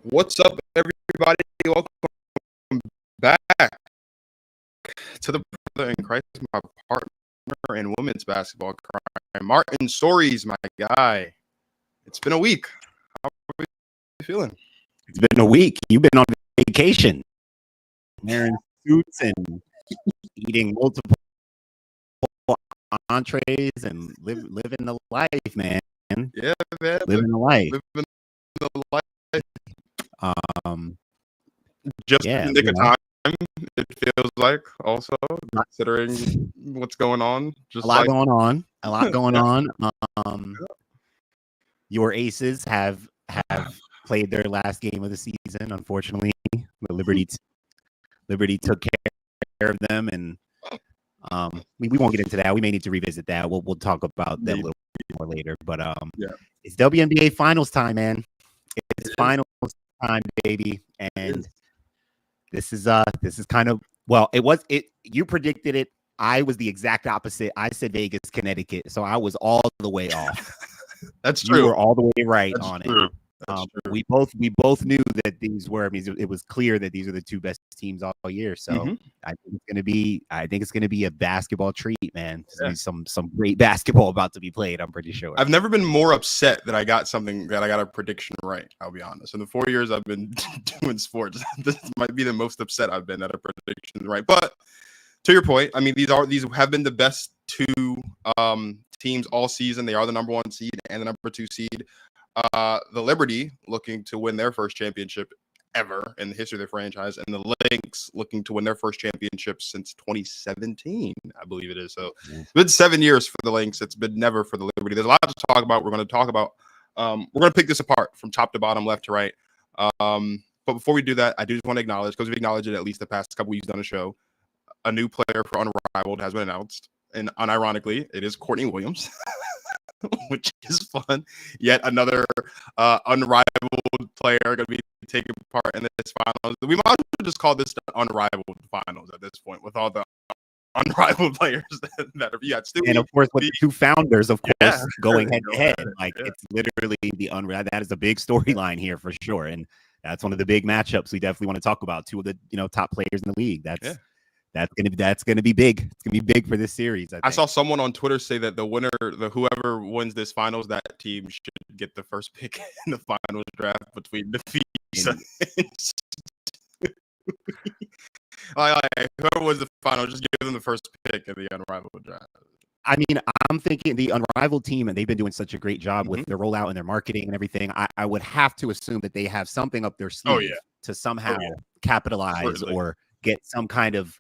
What's up, everybody? Welcome back to the Brother in Christ, my partner in women's basketball crime, Martin Stories, my guy. It's been a week. How are you feeling? It's been a week. You've been on vacation, wearing suits and eating multiple entrees and living the life, man. Yeah, man. Living the life. Living the life. Just Yeah, in the nick of time, it feels like, also, considering what's going on. Just a lot going on. A lot going on. Your Aces have played their last game of the season. Unfortunately, the Liberty took care of them, and we won't get into that. We may need to revisit that. We'll talk about that a little bit more later. But it's WNBA Finals time, man. It's finals time, baby, and this is kind of, well, you predicted it. I was the exact opposite. I said Vegas, Connecticut, so I was all the way off. That's true. You were all the way right. That's on true. It. We both knew that these were. I mean, it was clear that these are the two best teams all year. So I think it's gonna be a basketball treat, man. Some great basketball about to be played. I'm pretty sure. I've never been more upset that I got a prediction right. I'll be honest. In the 4 years I've been doing sports, this might be the most upset I've been at a prediction right. But to your point, I mean, these have been the best two teams all season. They are the number 1 seed and the number 2 seed. The Liberty looking to win their first championship ever in the history of the franchise, and the Lynx looking to win their first championship since 2017, I believe it is. So it's been 7 years for the Lynx. It's been never for the Liberty. There's a lot to talk about. We're going to talk about. We're going to pick this apart from top to bottom, left to right. But before we do that, I do just want to acknowledge, because we've acknowledged it at least the past couple weeks on the show, a new player for Unrivaled has been announced, and unironically, it is Courtney Williams. Which is fun. Yet another unrivaled player going to be taking part in this finals. We might as well just call this the unrivaled finals at this point, with all the unrivaled players that are. Yeah, and of course, with the two founders, of course, going head to head. Like it's literally the unrivaled. That is a big storyline here for sure, and that's one of the big matchups we definitely want to talk about. Two of the top players in the league. That's gonna be big. It's gonna be big for this series. I saw someone on Twitter say that whoever wins this finals, that team should get the first pick in the finals draft between the fees. Whoever wins the final, just give them the first pick in the unrivaled draft. I mean, I'm thinking the unrivaled team, and they've been doing such a great job with their rollout and their marketing and everything. I would have to assume that they have something up their sleeve to somehow capitalize or get some kind of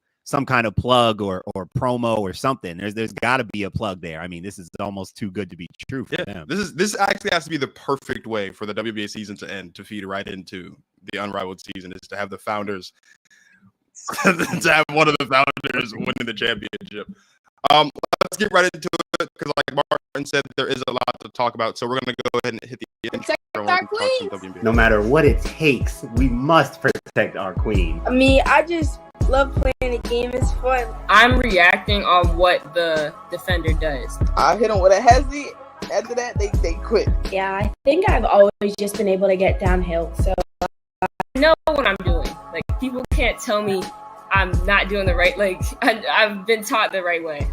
plug or promo or something. There's got to be a plug there. I mean, this is almost too good to be true for them. This actually has to be the perfect way for the WNBA season to end, to feed right into the unrivaled season, is to have the founders to have one of the founders winning the championship. Let's get right into it, because like Martin said, there is a lot to talk about. So we're going to go ahead and hit the intro. No matter what it takes, we must protect our queen. I mean, I just love playing the game. It's fun. I'm reacting on what the defender does. I hit them with a hezzy. After that, they quit. Yeah, I think I've always just been able to get downhill. So I know what I'm doing. Like, people can't tell me I'm not doing the right. Like, I've been taught the right way.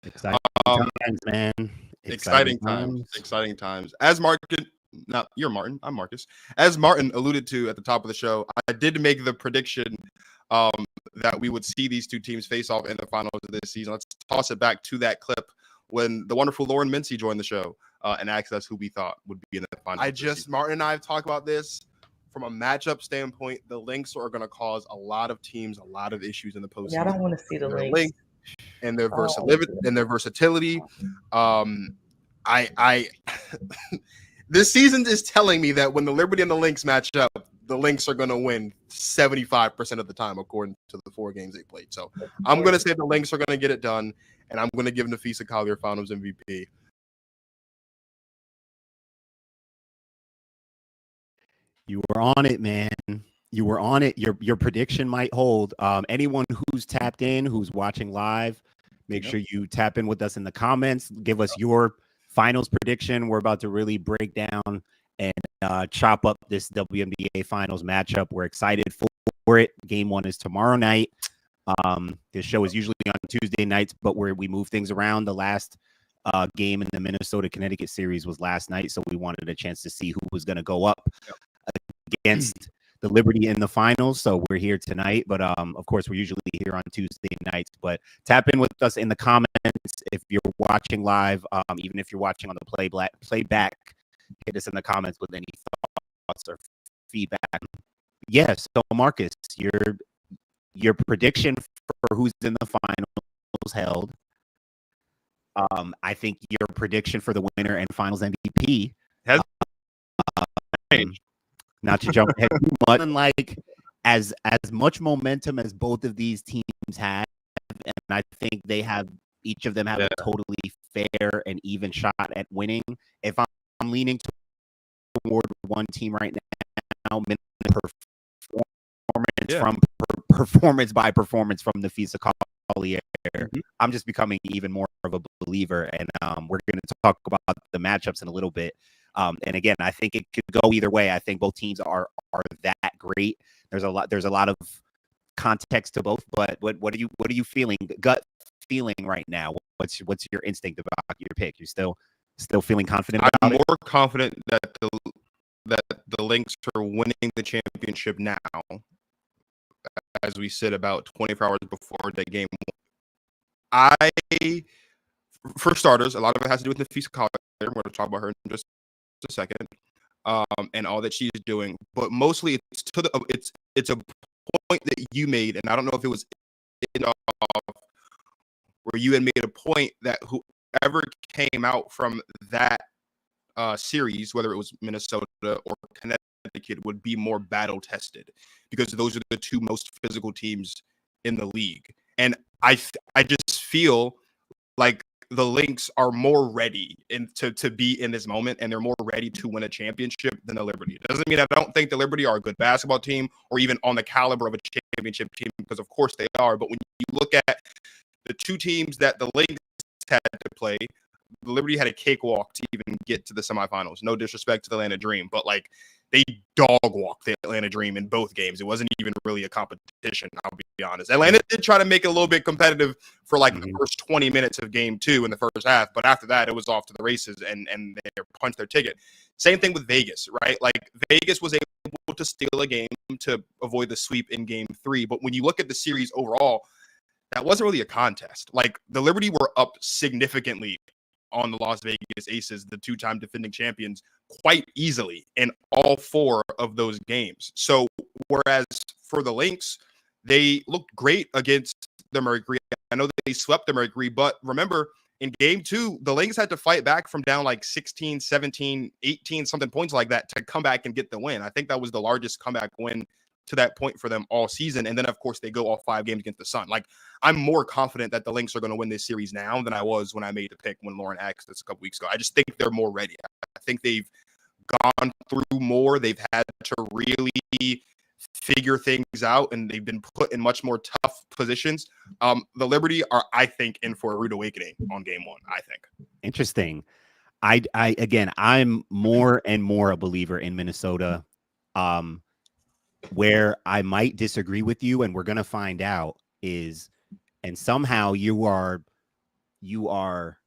Exciting times, man. Exciting times. As Martin, now you're Martin, I'm Marcus. As Martin alluded to at the top of the show, I did make the prediction that we would see these two teams face off in the finals of this season. Let's toss it back to that clip when the wonderful Lauren Mincy joined the show and asked us who we thought would be in the finals. Martin and I have talked about this from a matchup standpoint. The Lynx are going to cause a lot of teams a lot of issues in the postseason. Yeah, I don't want to see the Lynx. And their versatility. This season is telling me that when the Liberty and the Lynx match up, the Lynx are going to win 75% of the time, according to the 4 games they played. So I'm going to say the Lynx are going to get it done, and I'm going to give Nafisa Collier Finals MVP. You were on it, man. You were on it. Your prediction might hold. Anyone who's tapped in, who's watching live, Make sure you tap in with us in the comments. Give us your finals prediction. We're about to really break down and chop up this WNBA Finals matchup. We're excited for it. Game 1 is tomorrow night. This show is usually on Tuesday nights, but we move things around. The last game in the Minnesota Connecticut series was last night, so we wanted a chance to see who was going to go up against the Liberty in the finals. So we're here tonight, but of course we're usually here on Tuesday nights. But tap in with us in the comments if you're watching live, even if you're watching on the playback. Hit us in the comments with any thoughts or feedback. Yes, so Marcus, your prediction for who's in the finals held. I think your prediction for the winner and finals MVP has changed. Not to jump ahead too much, and like as much momentum as both of these teams have, and I think each of them have a totally fair and even shot at winning. If I'm leaning toward one team right now, performance by performance from the Fisa Collier. I'm just becoming even more of a believer, and we're going to talk about the matchups in a little bit. And again, I think it could go either way. I think both teams are that great. There's a lot of context to both. But what are you feeling? Gut feeling right now? What's your instinct about your pick? You're still feeling confident about I'm more confident that the Lynx are winning the championship now, as we sit about 24 hours before that game. For starters, a lot of it has to do with the Fisa Collier. We're going to talk about her in just a second, and all that she's doing. But mostly, it's a point that you made, and I don't know if it was where you had made a point that whoever came out from that series, whether it was Minnesota or Connecticut, would be more battle tested because those are the two most physical teams in the league. And I just feel like the Lynx are more ready to be in this moment, and they're more ready to win a championship than the Liberty. It doesn't mean I don't think the Liberty are a good basketball team or even on the caliber of a championship team, because of course they are. But when you look at the two teams that the Lynx had to play, the Liberty had a cakewalk to even get to the semifinals. No disrespect to the Atlanta Dream, but like they dog walked the Atlanta Dream in both games. It wasn't even really a competition, I'll be honest. Atlanta did try to make it a little bit competitive for like the first 20 minutes of game 2 in the first half, but after that it was off to the races and they punched their ticket. Same thing with Vegas, right? Like Vegas was able to steal a game to avoid the sweep in game 3, but when you look at the series overall, that wasn't really a contest. Like the Liberty were up significantly on the Las Vegas Aces, the two-time defending champions, quite easily in all 4 of those games. So whereas for the Lynx, they looked great against the Mercury. I know that they swept the Mercury, but remember in game 2, the Lynx had to fight back from down like 16, 17, 18 something points like that to come back and get the win. I think that was the largest comeback win to that point for them all season. And then of course they go all 5 games against the Sun. Like I'm more confident that the Lynx are going to win this series now than I was when I made the pick when Lauren asked this a couple weeks ago. I just think they're more ready. I think they've gone through more. They've had to really figure things out, and they've been put in much more tough positions. The Liberty are, I think, in for a rude awakening on game 1, I think. Interesting. I'm more and more a believer in Minnesota. Where I might disagree with you, and we're going to find out, is, and somehow you are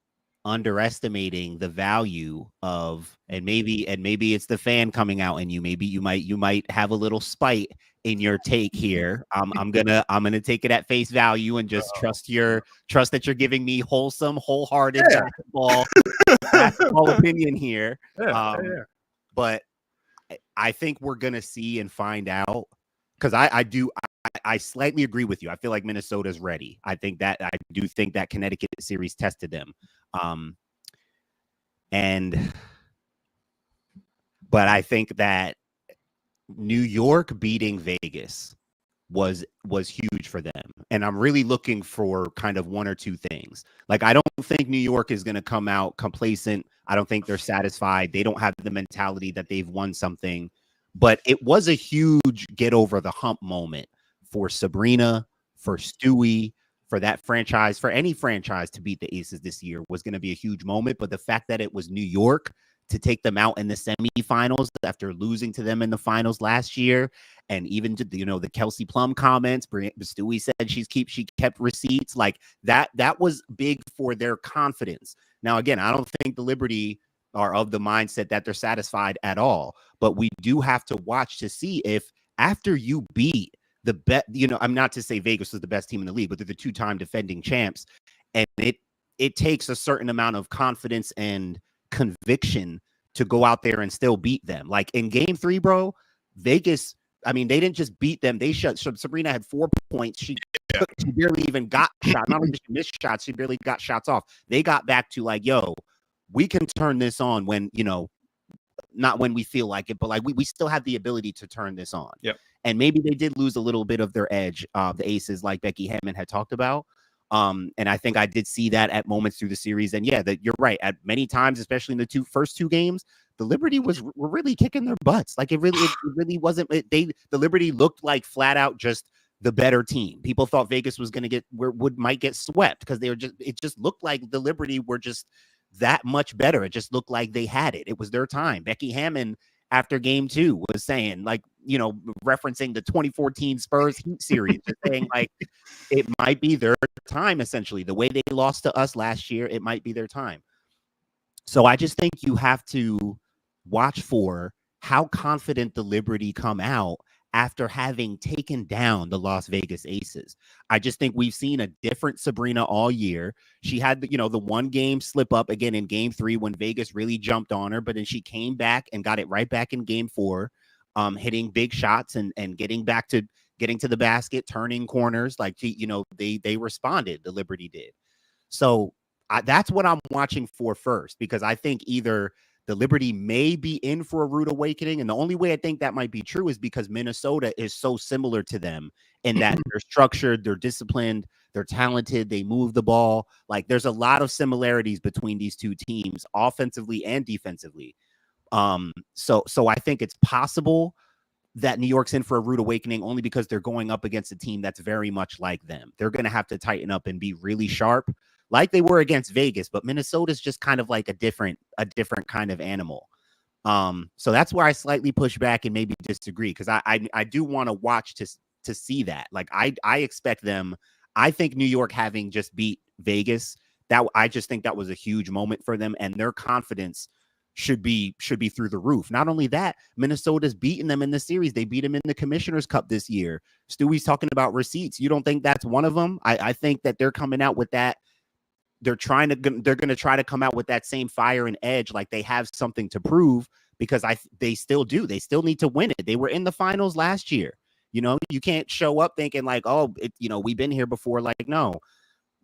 underestimating the value of, and maybe it's the fan coming out in you. Maybe you might have a little spite in your take here. I'm gonna take it at face value and just trust that you're giving me wholehearted basketball opinion here. But I think we're gonna see and find out, because I slightly agree with you. I feel like Minnesota's ready. I do think that Connecticut series tested them. But I think that New York beating Vegas was huge for them. And I'm really looking for kind of one or two things. Like, I don't think New York is going to come out complacent. I don't think they're satisfied. They don't have the mentality that they've won something. But it was a huge get over the hump moment for Sabrina, for Stewie, for that franchise, for any franchise to beat the Aces this year was going to be a huge moment. But the fact that it was New York to take them out in the semifinals after losing to them in the finals last year, and even to, the Kelsey Plum comments, Stewie said she kept receipts like that. That was big for their confidence. Now, again, I don't think the Liberty are of the mindset that they're satisfied at all, but we do have to watch to see if after you beat the bet, I'm not to say Vegas was the best team in the league, but they're the 2-time defending champs, and it takes a certain amount of confidence and conviction to go out there and still beat them. Like in game 3, bro, Vegas, I mean, they didn't just beat them. They Sabrina had 4 points. She barely even got shot. Not only did she miss shots, she barely got shots off. They got back to like, yo, we can turn this on when, not when we feel like it, but like we still have the ability to turn this on. Yep. And maybe they did lose a little bit of their edge, the Aces, like Becky Hammond had talked about. And I think I did see that at moments through the series. And yeah, that you're right. At many times, especially in the first two games, the Liberty were really kicking their butts. Like it really wasn't. The Liberty looked like flat out just the better team. People thought Vegas was going to might get swept because it just looked like the Liberty were just that much better. It just looked like they had it. It was their time. Becky Hammond after game 2 was saying, like, referencing the 2014 Spurs Heat series, saying like it might be their time, essentially. The way they lost to us last year, it might be their time. So I just think you have to watch for how confident the Liberty come out after having taken down the Las Vegas Aces. I just think we've seen a different Sabrina all year. She had, the one game slip up again in game 3 when Vegas really jumped on her, but then she came back and got it right back in game 4, hitting big shots and getting to the basket, turning corners. Like, they responded, the Liberty did. So that's what I'm watching for first, because I think either the Liberty may be in for a rude awakening. And the only way I think that might be true is because Minnesota is so similar to them in that they're structured, they're disciplined, they're talented, they move the ball. Like there's a lot of similarities between these two teams, offensively and defensively. So I think it's possible that New York's in for a rude awakening only because they're going up against a team that's very much like them. They're going to have to tighten up and be really sharp, like they were against Vegas, but Minnesota's just kind of like a different kind of animal. So that's where I slightly push back and maybe disagree, because I do want to watch to see that. Like I expect them. I think New York, having just beat Vegas, that I just think that was a huge moment for them, and their confidence should be through the roof. Not only that, Minnesota's beaten them in the series. They beat them in the Commissioner's Cup this year. Stewie's talking about receipts. You don't think that's one of them? I think that they're coming out with that. They're going to try to come out with that same fire and edge, like they have something to prove, because they still do. They still need to win it. They were in the finals last year. You can't show up thinking like, oh, we've been here before. Like, no,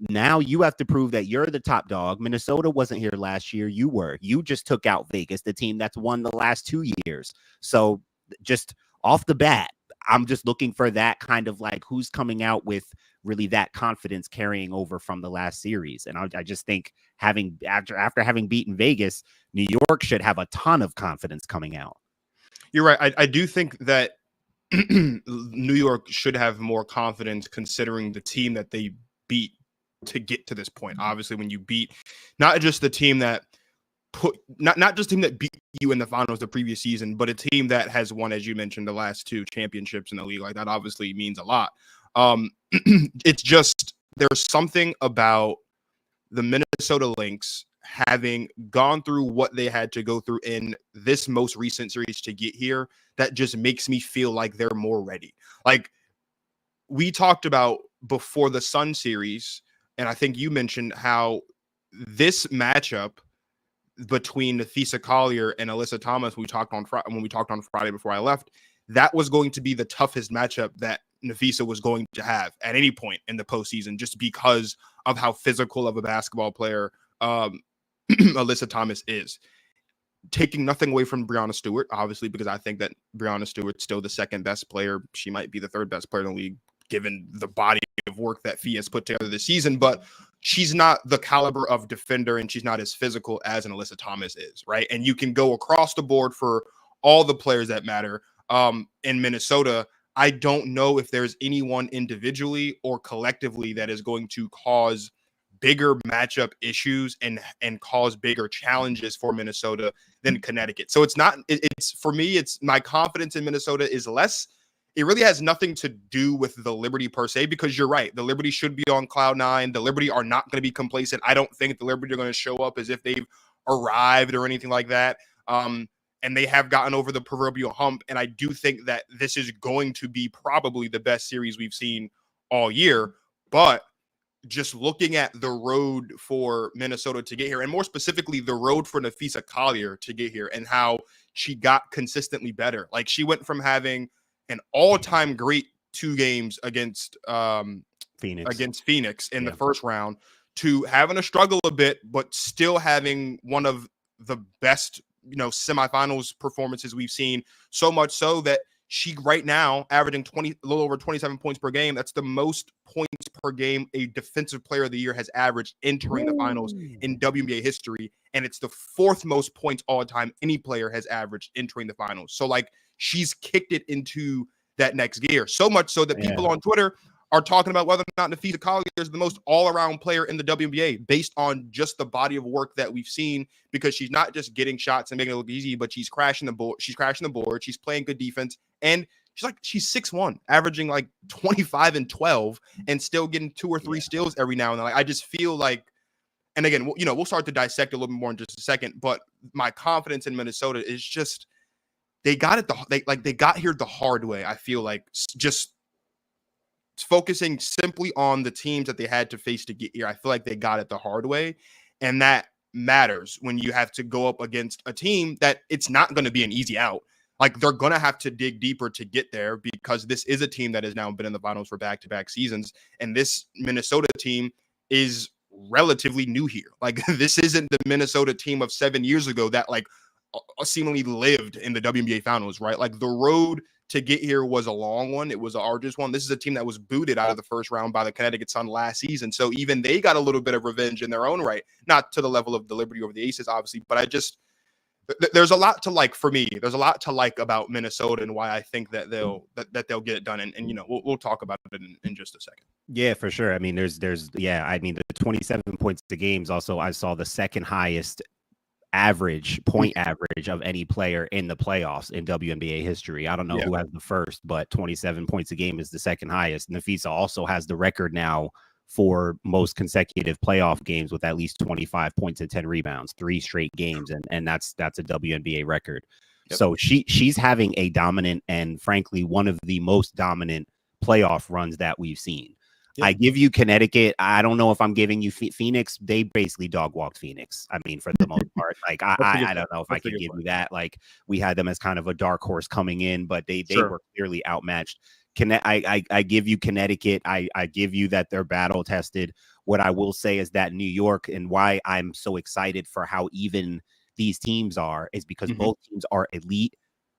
now you have to prove that you're the top dog. Minnesota wasn't here last year. You were. You just took out Vegas, the team that's won the last 2 years. So just off the bat, I'm just looking for that kind of like who's coming out with really that confidence carrying over from the last series. And I just think after having beaten Vegas, New York should have a ton of confidence coming out. You're right. I do think that New York should have more confidence considering the team that they beat to get to this point. Obviously, when you beat not just the team that beat you in the finals the previous season, but a team that has won, as you mentioned, the last 2 championships in the league, like that obviously means a lot. It's just there's something about the Minnesota Lynx having gone through what they had to go through in this most recent series to get here that just makes me feel like they're more ready. Like we talked about before the Sun series, and I think you mentioned how this matchup between Nafisa Collier and Alyssa Thomas, when we talked on Friday before I left, that was going to be the toughest matchup that Nafisa was going to have at any point in the postseason, just because of how physical of a basketball player Alyssa Thomas is. Taking nothing away from Breanna Stewart, obviously, because I think that Breanna Stewart's still the second best player. She might be the third best player in the league, given the body of work that Fee has put together this season, but she's not the caliber of defender and she's not as physical as an Alyssa Thomas is, right? And you can go across the board for all the players that matter. In Minnesota, I don't know if there's anyone individually or collectively that is going to cause bigger matchup issues and cause bigger challenges for Minnesota than Connecticut. So it's for me, it's my confidence in Minnesota is less. It really has nothing to do with the Liberty per se, because you're right. The Liberty should be on cloud nine. The Liberty are not going to be complacent. I don't think the Liberty are going to show up as if they've arrived or anything like that. And they have gotten over the proverbial hump. And I do think that this is going to be probably the best series we've seen all year. But just looking at the road for Minnesota to get here, and more specifically, the road for Nafisa Collier to get here and how she got consistently better. Like, she went from having an all-time great 2 games against Phoenix in the first round to having to struggle a bit, but still having one of the best, semifinals performances we've seen. So much so that she right now averaging a little over 27 points per game. That's the most points per game a defensive player of the year has averaged entering the finals in WNBA history. And it's the 4th most points all time any player has averaged entering the finals. So like, she's kicked it into that next gear. So much so that people on Twitter are talking about whether or not Nafisa Collier is the most all-around player in the WNBA based on just the body of work that we've seen, because she's not just getting shots and making it look easy, but she's crashing the board. She's playing good defense. And she's 6'1", averaging like 25 and 12 and still getting 2 or 3 steals every now and then. Like, I just feel like, and again, we'll start to dissect a little bit more in just a second, but my confidence in Minnesota is just, they got here the hard way. I feel like just focusing simply on the teams that they had to face to get here. I feel like they got it the hard way. And that matters when you have to go up against a team that it's not going to be an easy out. Like, they're going to have to dig deeper to get there, because this is a team that has now been in the finals for back-to-back seasons. And this Minnesota team is relatively new here. Like, this isn't the Minnesota team of 7 years ago that like seemingly lived in the WNBA finals, right? Like, the road to get here was a long one. It was an arduous one. This is a team that was booted out of the first round by the Connecticut Sun last season. So even they got a little bit of revenge in their own right, not to the level of the Liberty over the Aces, obviously, but there's a lot to like for me. There's a lot to like about Minnesota and why I think that they'll get it done. And we'll talk about it in just a second. Yeah, for sure. I mean, there's the 27 points a games. Also, I saw the second highest point average of any player in the playoffs in WNBA history. I don't know who has the first, but 27 points a game is the second highest. Nafisa also has the record now for most consecutive playoff games with at least 25 points and 10 rebounds, 3 straight games. And that's a WNBA record. Yep. So she's having a dominant and frankly, one of the most dominant playoff runs that we've seen. Yep. I give you Connecticut. I don't know if I'm giving you Phoenix. They basically dog walked Phoenix. I mean, for the most part, like I don't know if I could give you that. Like, we had them as kind of a dark horse coming in, but they were clearly outmatched. I give you Connecticut. I give you that they're battle tested. What I will say is that New York, and why I'm so excited for how even these teams are, is because both teams are elite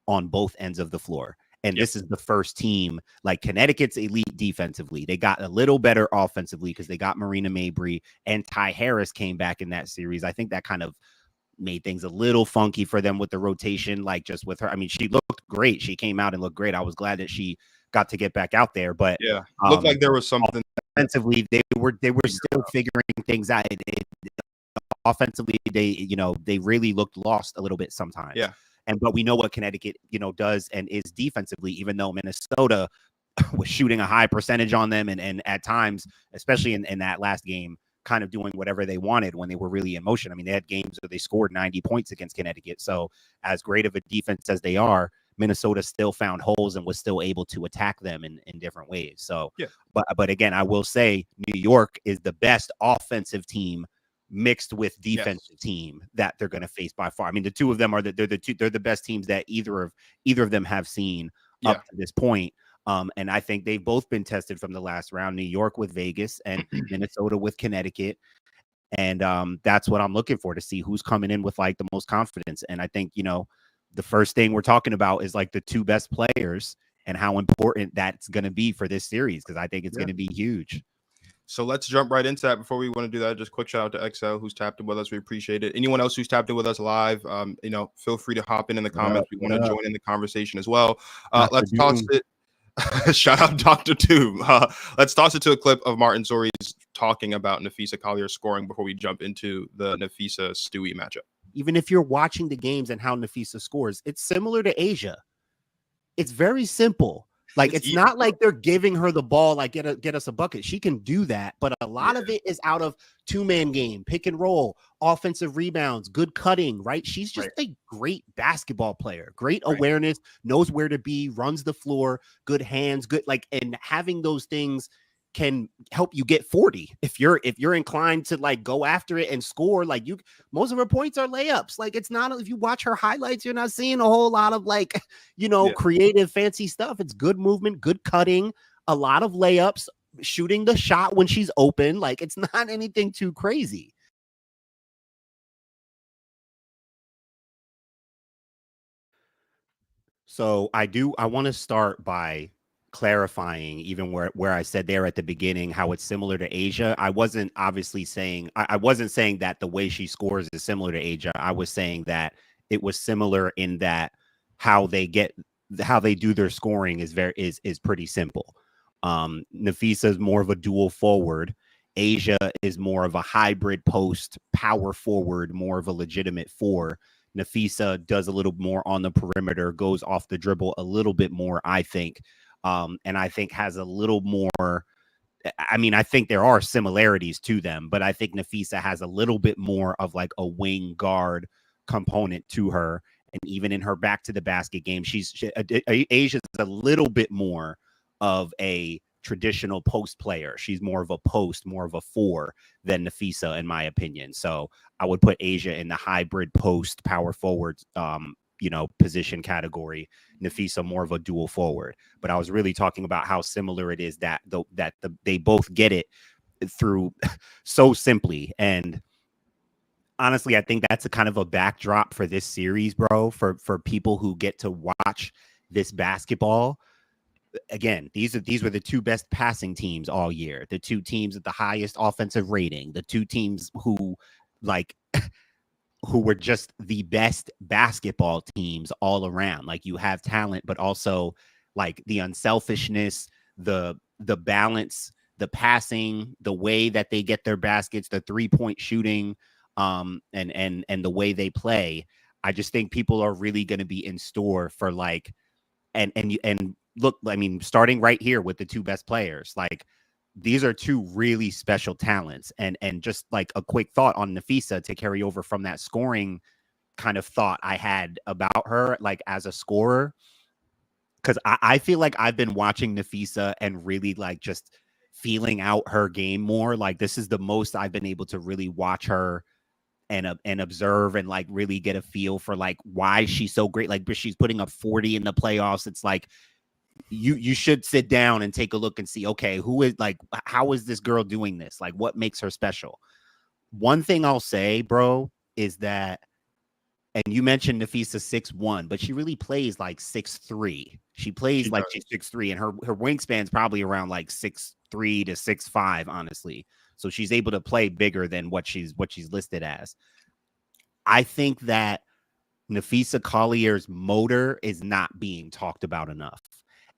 on both ends of the floor. And this is the first team, like Connecticut's elite defensively. They got a little better offensively because they got Marina Mabry, and Ty Harris came back in that series. I think that kind of made things a little funky for them with the rotation, like just with her. I mean, she looked great. She came out and looked great. I was glad that she got to get back out there, but looked like there was something offensively. They were still figuring things out. Offensively, they really looked lost a little bit sometimes. Yeah. But we know what Connecticut, does and is defensively, even though Minnesota was shooting a high percentage on them and at times, especially in that last game, kind of doing whatever they wanted when they were really in motion. I mean, they had games where they scored 90 points against Connecticut. So as great of a defense as they are, Minnesota still found holes and was still able to attack them in different ways. So, but again, I will say New York is the best offensive team mixed with defensive team that they're going to face by far. I mean, the two of them are they're the best teams that either of them have seen up to this point. And I think they've both been tested from the last round, New York with Vegas and Minnesota with Connecticut. And that's what I'm looking for, to see who's coming in with like the most confidence. And I think, the first thing we're talking about is like the 2 best players and how important that's going to be for this series, because I think it's going to be huge. So let's jump right into that. Before we want to do that, just quick shout out to XL who's tapped in with us. We appreciate it. Anyone else who's tapped in with us live, feel free to hop in the comments. We want to join in the conversation as well. Let's toss it. Shout out Dr. Tube. Let's toss it to a clip of Martin Sori's talking about Napheesa Collier scoring before we jump into the Napheesa Stewie matchup. Even if you're watching the games and how Napheesa scores, it's similar to Asia. It's very simple. Like, it's not like they're giving her the ball, like get us a bucket. She can do that, but a lot of it is out of two-man game, pick and roll, offensive rebounds, good cutting, right? She's just a great basketball player, great awareness, knows where to be, runs the floor, good hands, good, like, and having those things can help you get 40 if you're inclined to like go after it and score. Like, most of her points are layups. Like, it's not, if you watch her highlights, you're not seeing a whole lot of like, creative fancy stuff. It's good movement, good cutting, a lot of layups, shooting the shot when she's open. Like, it's not anything too crazy. So I want to start by clarifying even where I said there at the beginning how it's similar to Asia. I wasn't obviously saying I wasn't saying that the way she scores is similar to Asia. I was saying that it was similar in that how they do their scoring is pretty simple. Napheesa is more of a dual forward. Asia is more of a hybrid post power forward, more of a legitimate four. Napheesa does a little more on the perimeter, goes off the dribble a little bit more, I think. And I think has a little more, I mean, I think there are similarities to them, but I think Napheesa has a little bit more of like a wing guard component to her. And even in her back to the basket game, Asia's a little bit more of a traditional post player. She's more of a post, more of a four than Napheesa, in my opinion. So I would put Asia in the hybrid post power forward, position category. Napheesa more of a dual forward. But I was really talking about how similar it is that they both get it through so simply. And honestly, I think that's a kind of a backdrop for this series, bro, for people who get to watch this basketball. Again, these were the two best passing teams all year, the two teams with the highest offensive rating, the two teams who were just the best basketball teams all around. Like, you have talent, but also like the unselfishness, the balance, the passing, the way that they get their baskets, the 3-point shooting, and the way they play. I just think people are really going to be in store for like, and look, I mean, starting right here with the two best players, like, these are two really special talents. And just like a quick thought on Napheesa to carry over from that scoring kind of thought I had about her, like as a scorer, because I feel like I've been watching Napheesa and really like just feeling out her game more. Like, this is the most I've been able to really watch her and observe and like really get a feel for like why she's so great. Like, but she's putting up 40 in the playoffs. It's like, you should sit down and take a look and see, okay, how is this girl doing this? Like, what makes her special? One thing I'll say, bro, is that, and you mentioned Napheesa 6'1", but she really plays like 6'3". She's 6'3", and her wingspan's probably around like 6'3" to 6'5", honestly. So she's able to play bigger than what she's listed as. I think that Napheesa Collier's motor is not being talked about enough.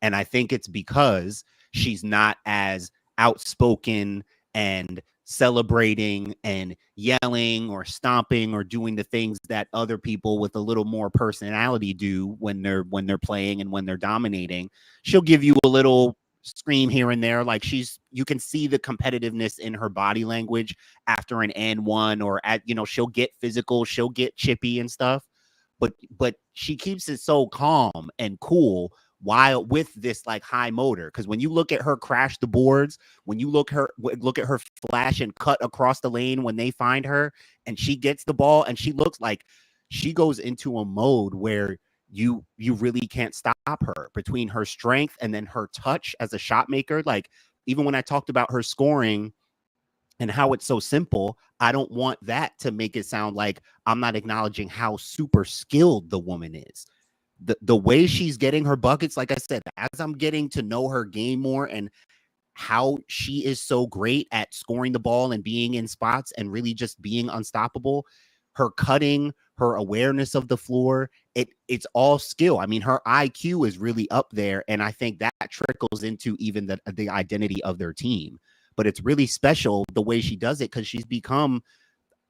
And I think it's because she's not as outspoken and celebrating and yelling or stomping or doing the things that other people with a little more personality do when they're playing and when they're dominating. She'll give you a little scream here and there. Like, you can see the competitiveness in her body language after an and one, or she'll get physical, she'll get chippy and stuff. But she keeps it so calm and cool while with this like high motor. Because when you look at her crash the boards, when you look at her flash and cut across the lane when they find her, and she gets the ball and she looks like she goes into a mode where you really can't stop her, between her strength and then her touch as a shot maker. Like, even when I talked about her scoring and how it's so simple, I don't want that to make it sound like I'm not acknowledging how super skilled the woman is. The way she's getting her buckets, like I said, as I'm getting to know her game more and how she is so great at scoring the ball and being in spots and really just being unstoppable, her cutting, her awareness of the floor, it's all skill. I mean, her IQ is really up there, and I think that trickles into even the identity of their team. But it's really special the way she does it because she's become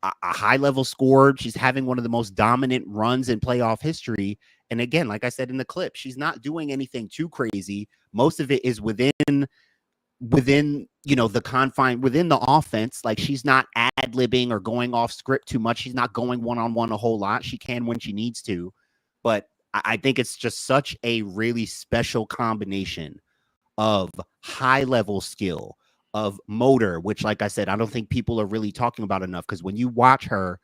a high level scorer. She's having one of the most dominant runs in playoff history. And again, like I said in the clip, she's not doing anything too crazy. Most of it is within the confine within the offense. Like, she's not ad-libbing or going off script too much. She's not going one-on-one a whole lot. She can when she needs to, but I think it's just such a really special combination of high level skill, of motor, which, like I said, I don't think people are really talking about enough, because when you watch her,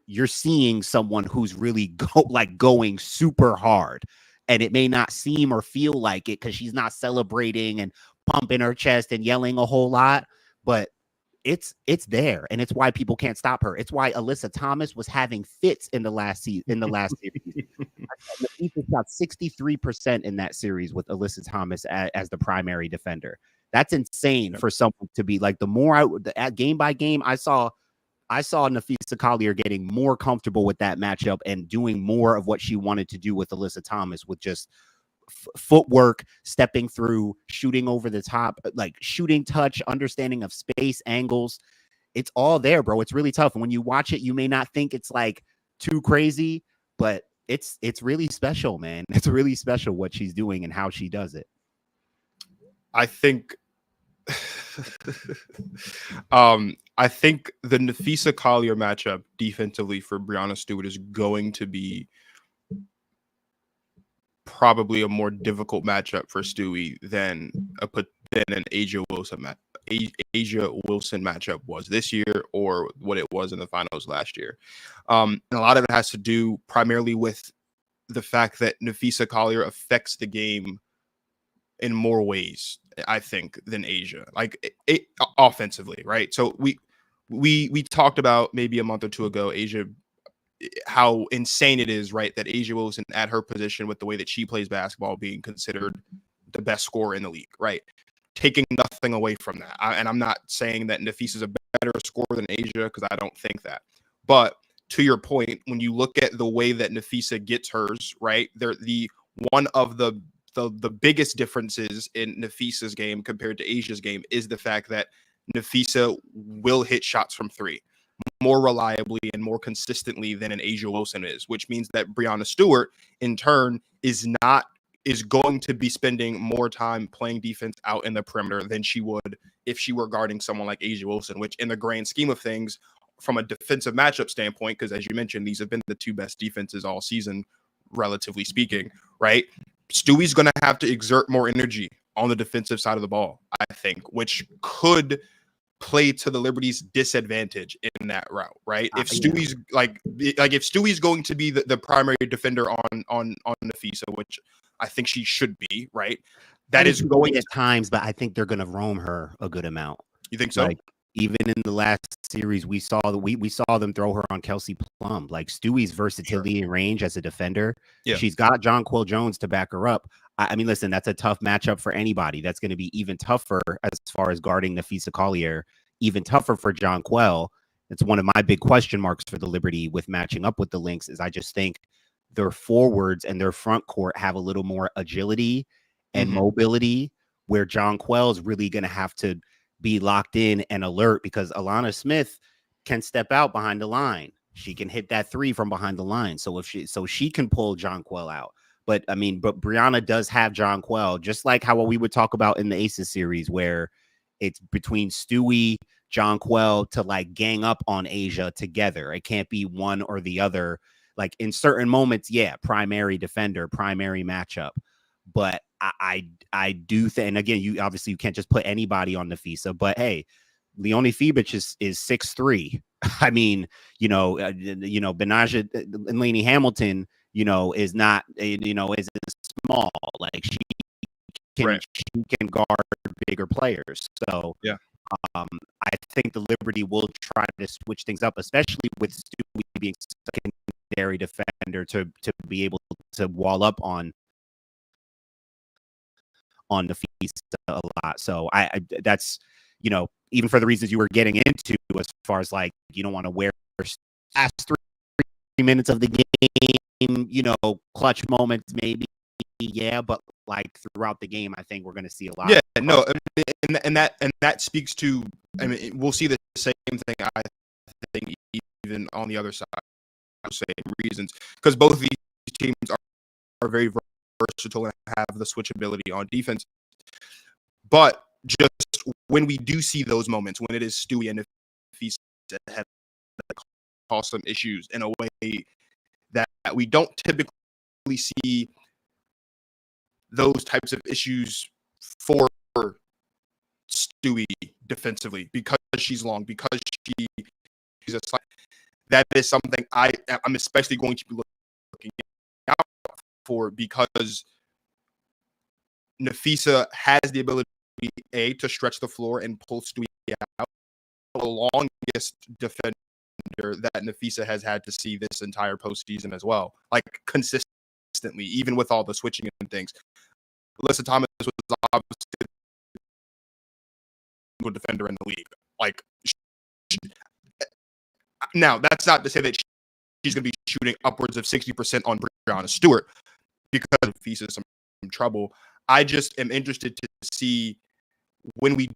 you're seeing someone who's really going super hard, and it may not seem or feel like it because she's not celebrating and pumping her chest and yelling a whole lot, but it's there, and it's why people can't stop her. It's why Alyssa Thomas was having fits in the last series. He shot 63% in that series with Alyssa Thomas as the primary defender. That's insane for someone to be like. The more game by game, I saw Nafisa Collier getting more comfortable with that matchup and doing more of what she wanted to do with Alyssa Thomas, with just footwork, stepping through, shooting over the top, like shooting touch, understanding of space, angles. It's all there, bro. It's really tough. And when you watch it, you may not think it's like too crazy, but it's really special, man. It's really special what she's doing and how she does it. I think I think the Nafisa Collier matchup defensively for Breanna Stewart is going to be probably a more difficult matchup for Stewie than an Asia Wilson matchup was this year, or what it was in the finals last year. And a lot of it has to do primarily with the fact that Nafisa Collier affects the game in more ways, I think, than Asia, like offensively, right? So we talked about maybe a month or two ago, Asia, how insane it is, right, that Asia Wilson at her position with the way that she plays basketball being considered the best scorer in the league, right? Taking nothing away from that. And I'm not saying that Nafisa is a better scorer than Asia, because I don't think that. But to your point, when you look at the way that Nafisa gets hers, right, one of the biggest differences in Nafisa's game compared to Asia's game is the fact that Nafisa will hit shots from three more reliably and more consistently than an Asia Wilson is, which means that Breanna Stewart, in turn, is going to be spending more time playing defense out in the perimeter than she would if she were guarding someone like Asia Wilson, which in the grand scheme of things, from a defensive matchup standpoint, because as you mentioned, these have been the two best defenses all season, relatively speaking, right? Stewie's going to have to exert more energy on the defensive side of the ball, I think, which could play to the Liberty's disadvantage in that route, right? If Stewie's if Stewie's going to be the primary defender on Nafisa, which I think she should be, right? That is going at times, but I think they're going to roam her a good amount. You think so? Like, even in the last series, we saw them throw her on Kelsey Plum. Like, Stewie's versatility and range as a defender. Yeah. She's got Jonquel Jones to back her up. I mean, listen, that's a tough matchup for anybody. That's going to be even tougher as far as guarding Nafisa Collier, even tougher for Jonquel. It's one of my big question marks for the Liberty with matching up with the Lynx, is I just think their forwards and their front court have a little more agility and mobility, where Jonquel is really going to have to be locked in and alert, because Alana Smith can step out behind the line. She can hit that three from behind the line. So she can pull Jonquel out. But Breanna does have Jonquel, just like how we would talk about in the Aces series, where it's between Stewie, Jonquel to like gang up on Asia together. It can't be one or the other. Like, in certain moments, primary defender, primary matchup. But I do think, and again, you can't just put anybody on Nafisa, but hey, Leonie Fibic is 6'3". I mean, Benaja and Lainey Hamilton, is not, is small. Like, she can guard bigger players. So I think the Liberty will try to switch things up, especially with Stewie being secondary defender, to be able to wall up on the feast a lot. So I that's, even for the reasons you were getting into, as far as like, you don't want to wear last 3 minutes of the game clutch moments, maybe, yeah, but like throughout the game, I think we're going to see a lot. Yeah, no, and that speaks to. I mean, we'll see the same thing. I think even on the other side, same reasons, because both of these teams are very versatile and have the switchability on defense. But just when we do see those moments, when it is Stewie and Nafisa that cause some issues in a way that we don't typically see those types of issues for Stewie defensively, because she's long, because she's a slight. That is something I'm especially going to be looking out for, because Nafisa has the ability to stretch the floor and pull Stewie out. The longest defender that Nafisa has had to see this entire postseason as well, like consistently, even with all the switching and things. Alyssa Thomas was obviously a defender in the league. Like, now that's not to say that she's going to be shooting upwards of 60% on Breonna Stewart, because Nafisa's some trouble. I just am interested to see when we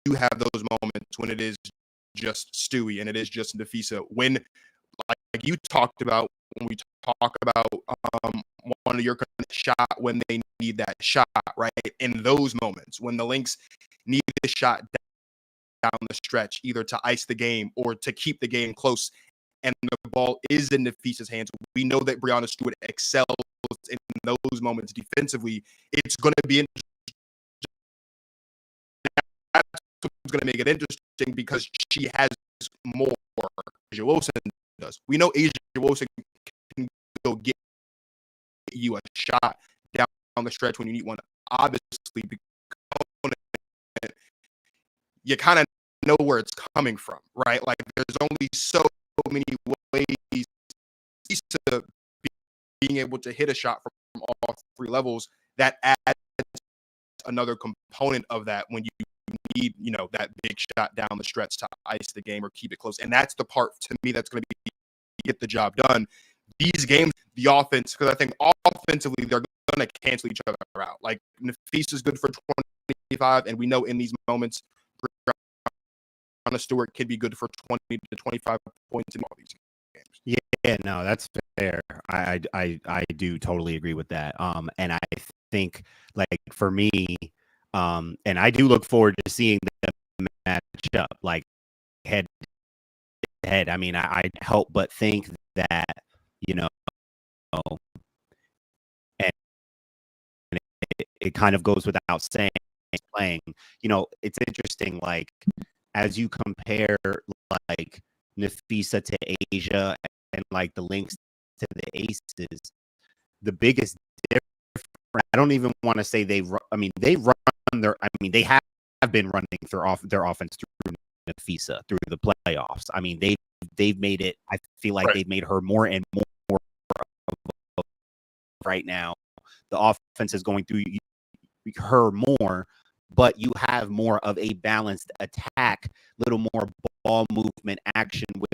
do have those moments when it is just Stewie and it is just Nafisa. When, like you talked about, when we talk about one of your shot when they need that shot, right? In those moments when the Lynx need the shot down the stretch, either to ice the game or to keep the game close, and the ball is in Nafisa's hands, we know that Breonna Stewart excels in those moments defensively. It's going to be interesting. That's what's going to make it interesting, because she has more. Asia Wilson does. We know Asia Wilson can go get you a shot down the stretch when you need one. Obviously, because you kind of know where it's coming from, right? Like, there's only so many ways to being able to hit a shot from all three levels. That adds another component of that when you need, that big shot down the stretch to ice the game or keep it close. And that's the part, to me, that's going to be get the job done. These games, the offense, because I think offensively they're going to cancel each other out. Like, Nafisa is good for 25, and we know in these moments, Breonna Stewart can be good for 20 to 25 points in all these games. Yeah, no, that's fair. I do totally agree with that. And I think, like, for me, and I do look forward to seeing them match up, like, head to head. I mean, I help but think that, and it kind of goes without saying, playing, it's interesting, like, as you compare, like, Nafisa to Asia and, like, the Lynx to the Aces, the biggest difference, I don't even want to say they have been running their offense through Nafisa through the playoffs. I mean, they've made it, I feel like they've made her more and more right now. The offense is going through her more, but you have more of a balanced attack, little more ball movement action with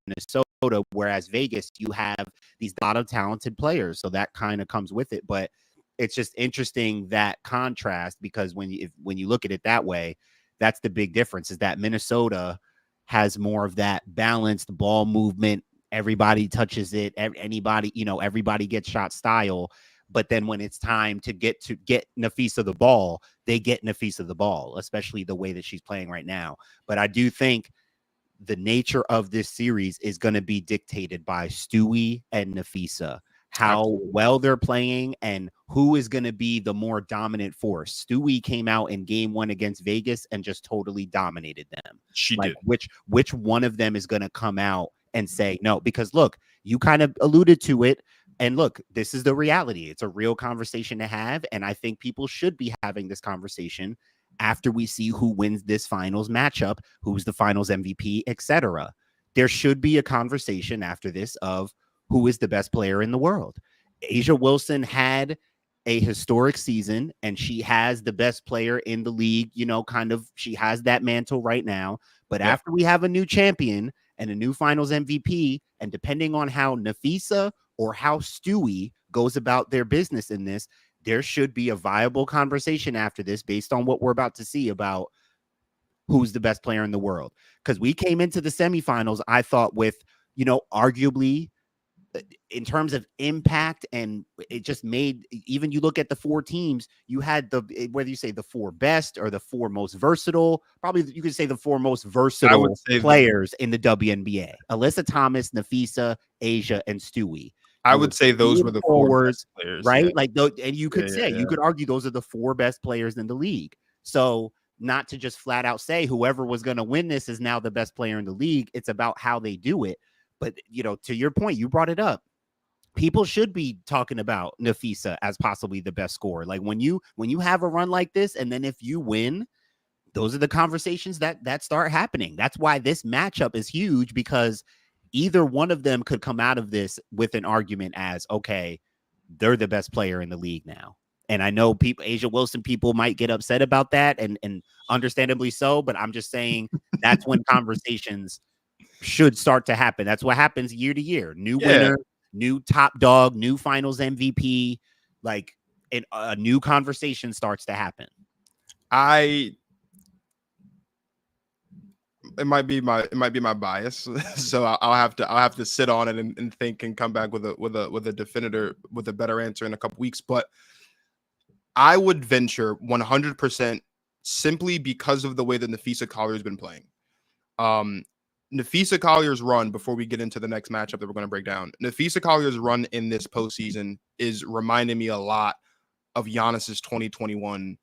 Minnesota, whereas Vegas, you have these lot of talented players, so that kind of comes with it. But it's just interesting, that contrast, because when you look at it that way, that's the big difference, is that Minnesota has more of that balanced ball movement. Everybody touches it. Everybody gets shot style. But then when it's time to get Nafisa the ball, they get Nafisa the ball, especially the way that she's playing right now. But I do think the nature of this series is going to be dictated by Stewie and Nafisa, how well they're playing and who is going to be the more dominant force. Stewie came out in game 1 against Vegas and just totally dominated them. She did. Which one of them is going to come out and say no? Because look, you kind of alluded to it. And look, this is the reality. It's a real conversation to have. And I think people should be having this conversation after we see who wins this finals matchup, who's the finals MVP, etc. There should be a conversation after this of who is the best player in the world. Asia Wilson had a historic season, and she has the best player in the league, she has that mantle right now. But after we have a new champion, and a new finals MVP. And depending on how Nafisa or how Stewie goes about their business in this, there should be a viable conversation after this based on what we're about to see about who's the best player in the world. Because we came into the semifinals, I thought, with, arguably in terms of impact, and it just made, even you look at the four teams, you had whether you say the four best or the four most versatile, probably you could say the four most versatile players in the WNBA. Alyssa Thomas, Nafisa, Asia, and Stewie. I would say those were the four best players, right? Yeah. Like, and you could you could argue those are the four best players in the league. So not to just flat out say whoever was going to win this is now the best player in the league. It's about how they do it. But, to your point, you brought it up. People should be talking about Nafisa as possibly the best scorer. Like when you have a run like this, and then if you win, those are the conversations that start happening. That's why this matchup is huge, because either one of them could come out of this with an argument as, okay, they're the best player in the league now. And I know Asia Wilson people might get upset about that, and understandably so, but I'm just saying that's when conversations should start to happen. That's what happens year to year. New winner, new top dog, new finals MVP, like a new conversation starts to happen. It might be my bias, so I'll have to sit on it and think and come back with a definitive, with a better answer in a couple weeks. But I would venture 100% simply because of the way that Nafisa Collier has been playing. Nafisa Collier's run, before we get into the next matchup that we're going to break down, Nafisa Collier's run in this postseason is reminding me a lot of Giannis's 2021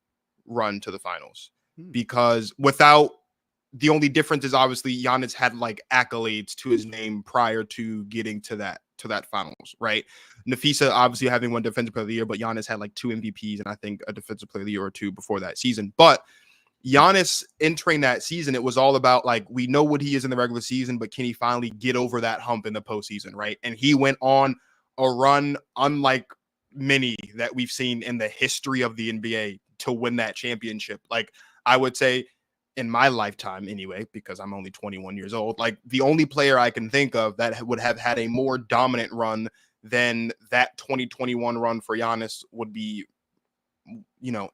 run to the finals. Because without, the only difference is obviously Giannis had like accolades to his name prior to getting to that finals, right? Nafisa obviously having won Defensive Player of the Year, but Giannis had like 2 MVPs and I think a Defensive Player of the Year or 2 before that season. But Giannis entering that season, it was all about like, we know what he is in the regular season, but can he finally get over that hump in the postseason, right? And he went on a run unlike many that we've seen in the history of the NBA to win that championship. Like, I would say in my lifetime anyway, because I'm only 21 years old, like the only player I can think of that would have had a more dominant run than that 2021 run for Giannis would be,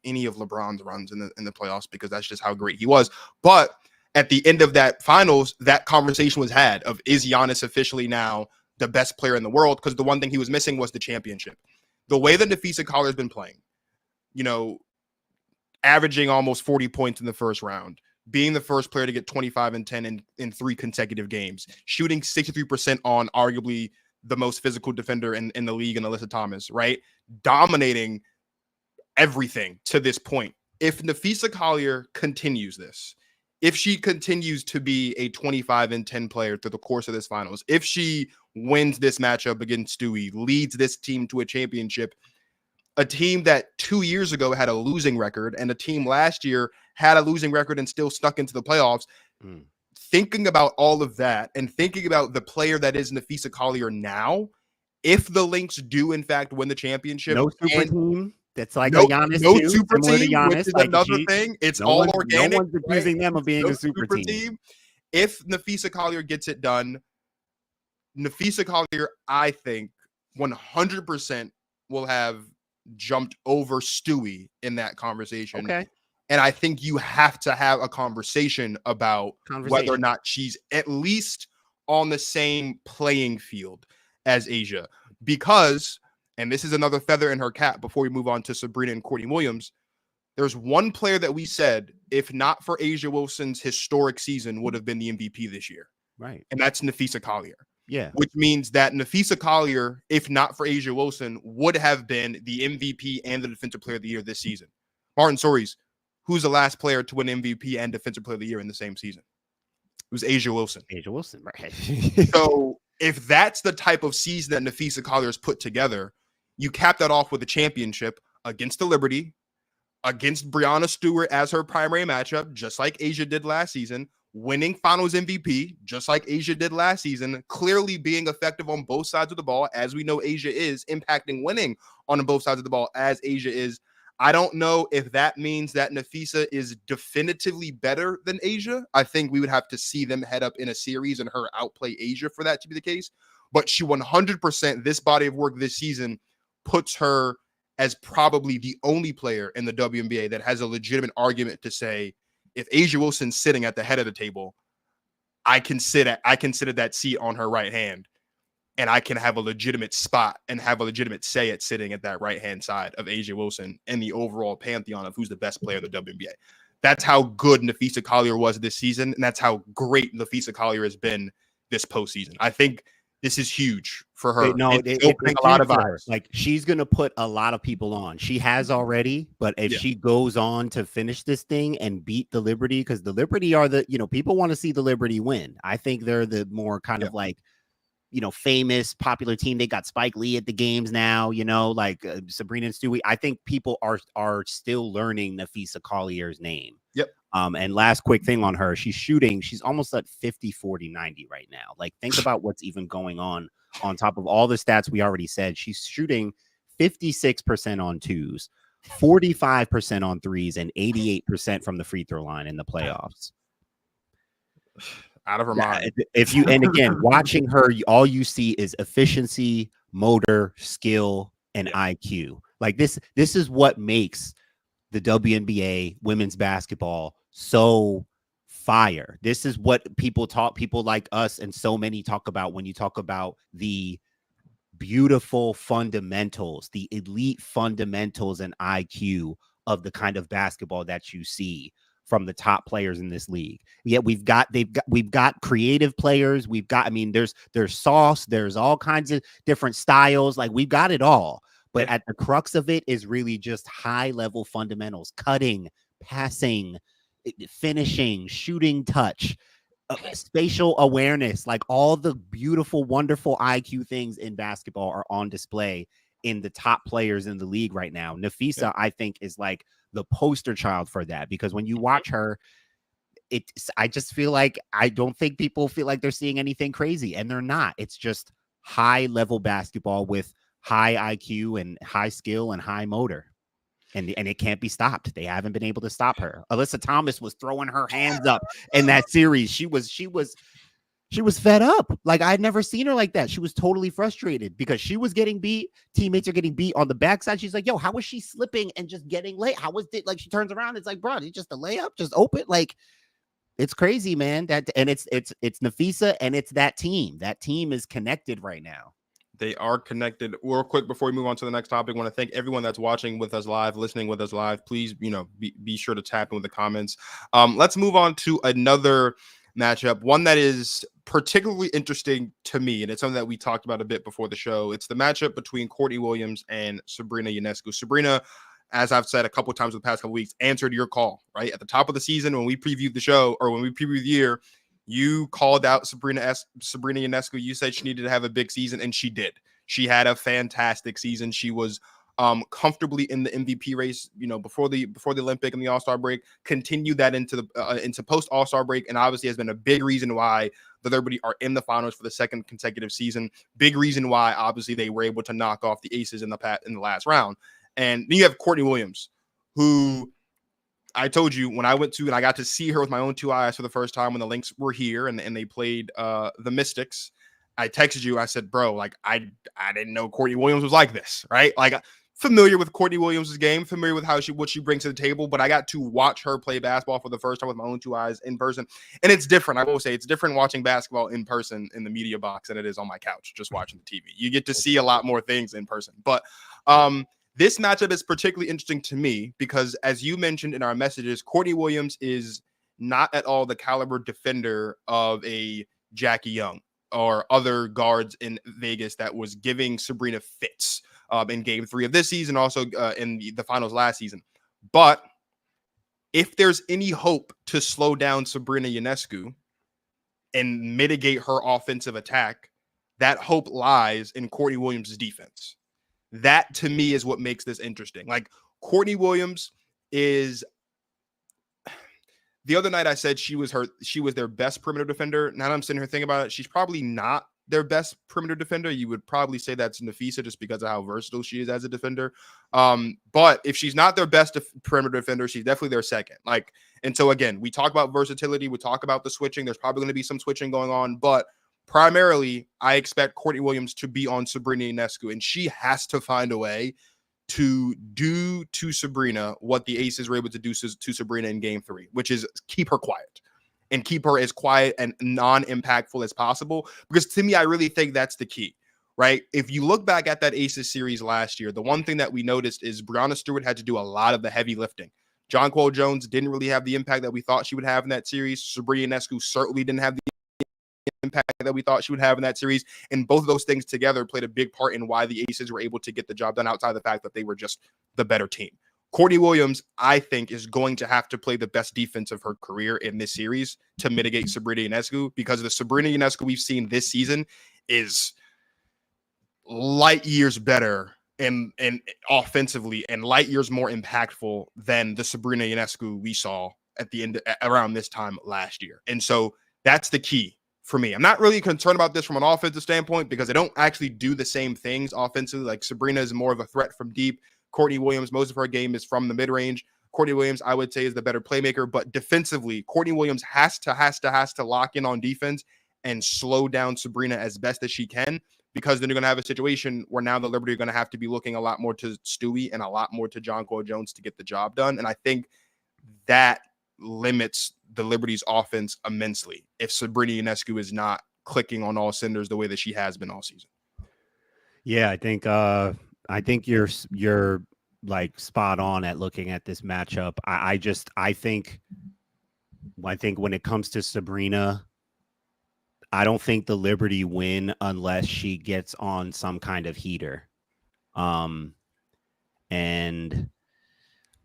any of LeBron's runs in the playoffs, because that's just how great he was. But at the end of that finals, that conversation was had of, is Giannis officially now the best player in the world? Because the one thing he was missing was the championship. The way that Nafisa Collier has been playing, averaging almost 40 points in the first round, being the first player to get 25 and 10 in 3 consecutive games, shooting 63% on arguably the most physical defender in the league in Alyssa Thomas, right? Dominating everything to this point. If Nafisa Collier continues this, if she continues to be a 25 and 10 player through the course of this finals, if she wins this matchup against Stewie, leads this team to a championship, a team that 2 years ago had a losing record and a team last year had a losing record and still stuck into the playoffs. Thinking about all of that and thinking about the player that is Nafisa Collier now, if the Lynx do in fact win the championship, no super team that's like no, a Giannis no too, super similar team, to Giannis, which is like another thing. It's all organic. No one's accusing them of being a super team. If Nafisa Collier gets it done, Nafisa Collier, I think 100% will have jumped over Stewie in that conversation. Okay. And I think you have to have a conversation about whether or not she's at least on the same playing field as Asia. Because, and this is another feather in her cap before we move on to Sabrina and Courtney Williams, there's one player that we said, if not for Asia Wilson's historic season, would have been the MVP this year. Right. And that's Nafisa Collier. Yeah. Which means that Nafisa Collier, if not for Asia Wilson, would have been the MVP and the Defensive Player of the Year this season. Martin Sories, who's the last player to win MVP and Defensive Player of the Year in the same season? It was Asia Wilson. Asia Wilson, right. So if that's the type of season that Nafisa Collier has put together, you cap that off with a championship against the Liberty, against Breanna Stewart as her primary matchup, just like Asia did last season, winning finals MVP, just like Asia did last season, clearly being effective on both sides of the ball, as we know Asia is, impacting winning on both sides of the ball, as Asia is. I don't know if that means that Nafisa is definitively better than Asia. I think we would have to see them head up in a series and her outplay Asia for that to be the case. But she 100%, this body of work this season puts her as probably the only player in the WNBA that has a legitimate argument to say, if Asia Wilson's sitting at the head of the table, I consider that seat on her right hand, and I can have a legitimate spot and have a legitimate say at sitting at that right-hand side of Asia Wilson and the overall pantheon of who's the best player in the WNBA. That's how good Nafisa Collier was this season, and that's how great Nafisa Collier has been this postseason. I think this is huge for her. It's opening a lot of eyes. Like, she's going to put a lot of people on. She has already, but if she goes on to finish this thing and beat the Liberty, because the Liberty are people want to see the Liberty win. I think they're the more kind of like, famous, popular team. They got Spike Lee at the games now, like Sabrina and Stewie. I think people are still learning Nafisa Collier's name. Yep. And last quick thing on her, she's almost at 50, 40, 90 right now. Like, think about what's even going on top of all the stats we already said. She's shooting 56% on twos, 45% on threes, and 88% from the free throw line in the playoffs. Out of her mind. And again, watching her, all you see is efficiency, motor, skill, and IQ. Like, this is what makes the WNBA women's basketball so fire. This is what people like us and so many talk about when you talk about the beautiful fundamentals, the elite fundamentals and IQ of the kind of basketball that you see from the top players in this league. Yeah, we've got creative players. There's sauce, there's all kinds of different styles. Like, we've got it all. But at the crux of it is really just high level fundamentals: cutting, passing, finishing, shooting touch, spatial awareness. Like, all the beautiful, wonderful IQ things in basketball are on display in the top players in the league right now. Nafisa, I think, is like the poster child for that, because when you watch her, I just feel like, I don't think people feel like they're seeing anything crazy, and they're not. It's just high level basketball with high IQ and high skill and high motor. And it can't be stopped. They haven't been able to stop her. Alyssa Thomas was throwing her hands up in that series. She was fed up. Like, I'd never seen her like that. She was totally frustrated because she was getting beat. Teammates are getting beat on the backside. She's like, yo, how was she slipping and just getting late? How was it? Like, she turns around. It's like, bro, it's just a layup, just open. Like, it's crazy, man. And it's Nafisa, and it's that team. That team is connected right now. They are connected. Real quick, before we move on to the next topic, I want to thank everyone that's watching with us live, listening with us live. Please, be sure to tap in with the comments. Let's move on to another matchup, one that is particularly interesting to me, and it's something that we talked about a bit before the show. It's the matchup between Courtney Williams and Sabrina Ionescu. Sabrina, as I've said a couple times in the past couple weeks, answered your call, right? At the top of the season, when we previewed the show, or when we previewed the year, you called out Sabrina Ionescu. You said she needed to have a big season, and she did. She had a fantastic season. She was comfortably in the MVP race, before the Olympic and the All-Star break. Continued that into post All-Star break, and obviously has been a big reason why the Liberty are in the finals for the second consecutive season. Big reason why, obviously, they were able to knock off the Aces in the last round. And then you have Courtney Williams, who I told you when I went to, and I got to see her with my own two eyes for the first time when the Lynx were here and they played the Mystics. I texted you. I said, bro, like, I didn't know Courtney Williams was like this, right? Like, familiar with Courtney Williams' game, familiar with what she brings to the table, but I got to watch her play basketball for the first time with my own two eyes in person. And it's different. I will say it's different watching basketball in person in the media box than it is on my couch just watching the TV. You get to see a lot more things in person. But this matchup is particularly interesting to me because, as you mentioned in our messages, Courtney Williams is not at all the caliber defender of a Jackie Young or other guards in Vegas that was giving Sabrina fits in Game 3 of this season, also in the finals last season. But if there's any hope to slow down Sabrina Ionescu and mitigate her offensive attack, that hope lies in Courtney Williams' defense. That, to me, is what makes this interesting. Like, Courtney Williams is... The other night I said she was their best perimeter defender. Now that I'm sitting here thinking about it, she's probably not their best perimeter defender, you would probably say that's Nafisa just because of how versatile she is as a defender. But if she's not their best perimeter defender, she's definitely their second. Like, and so again, we talk about versatility, we talk about the switching. There's probably going to be some switching going on, but primarily, I expect Courtney Williams to be on Sabrina Ionescu, and she has to find a way to do to Sabrina what the Aces were able to do to Sabrina in Game 3, which is keep her quiet and keep her as quiet and non-impactful as possible. Because to me, I really think that's the key, right? If you look back at that Aces series last year, the one thing that we noticed is Breanna Stewart had to do a lot of the heavy lifting. Jonquel Jones didn't really have the impact that we thought she would have in that series. Sabrina Ionescu certainly didn't have the impact that we thought she would have in that series. And both of those things together played a big part in why the Aces were able to get the job done outside of the fact that they were just the better team. Courtney Williams, I think, is going to have to play the best defense of her career in this series to mitigate Sabrina Ionescu, because the Sabrina Ionescu we've seen this season is light years better and offensively and light years more impactful than the Sabrina Ionescu we saw at the end around this time last year. And so that's the key for me. I'm not really concerned about this from an offensive standpoint because they don't actually do the same things offensively. Like Sabrina is more of a threat from deep. Courtney Williams, most of her game is from the mid-range. Courtney Williams, I would say, is the better playmaker, but defensively, Courtney Williams has to lock in on defense and slow down Sabrina as best as she can, because then you're going to have a situation where now the Liberty are going to have to be looking a lot more to Stewie and a lot more to Jonquel Jones to get the job done. And I think that limits the Liberty's offense immensely if Sabrina Ionescu is not clicking on all cylinders the way that she has been all season. Yeah, I think you're like spot on at looking at this matchup. I think when it comes to Sabrina, I don't think the Liberty win unless she gets on some kind of heater. And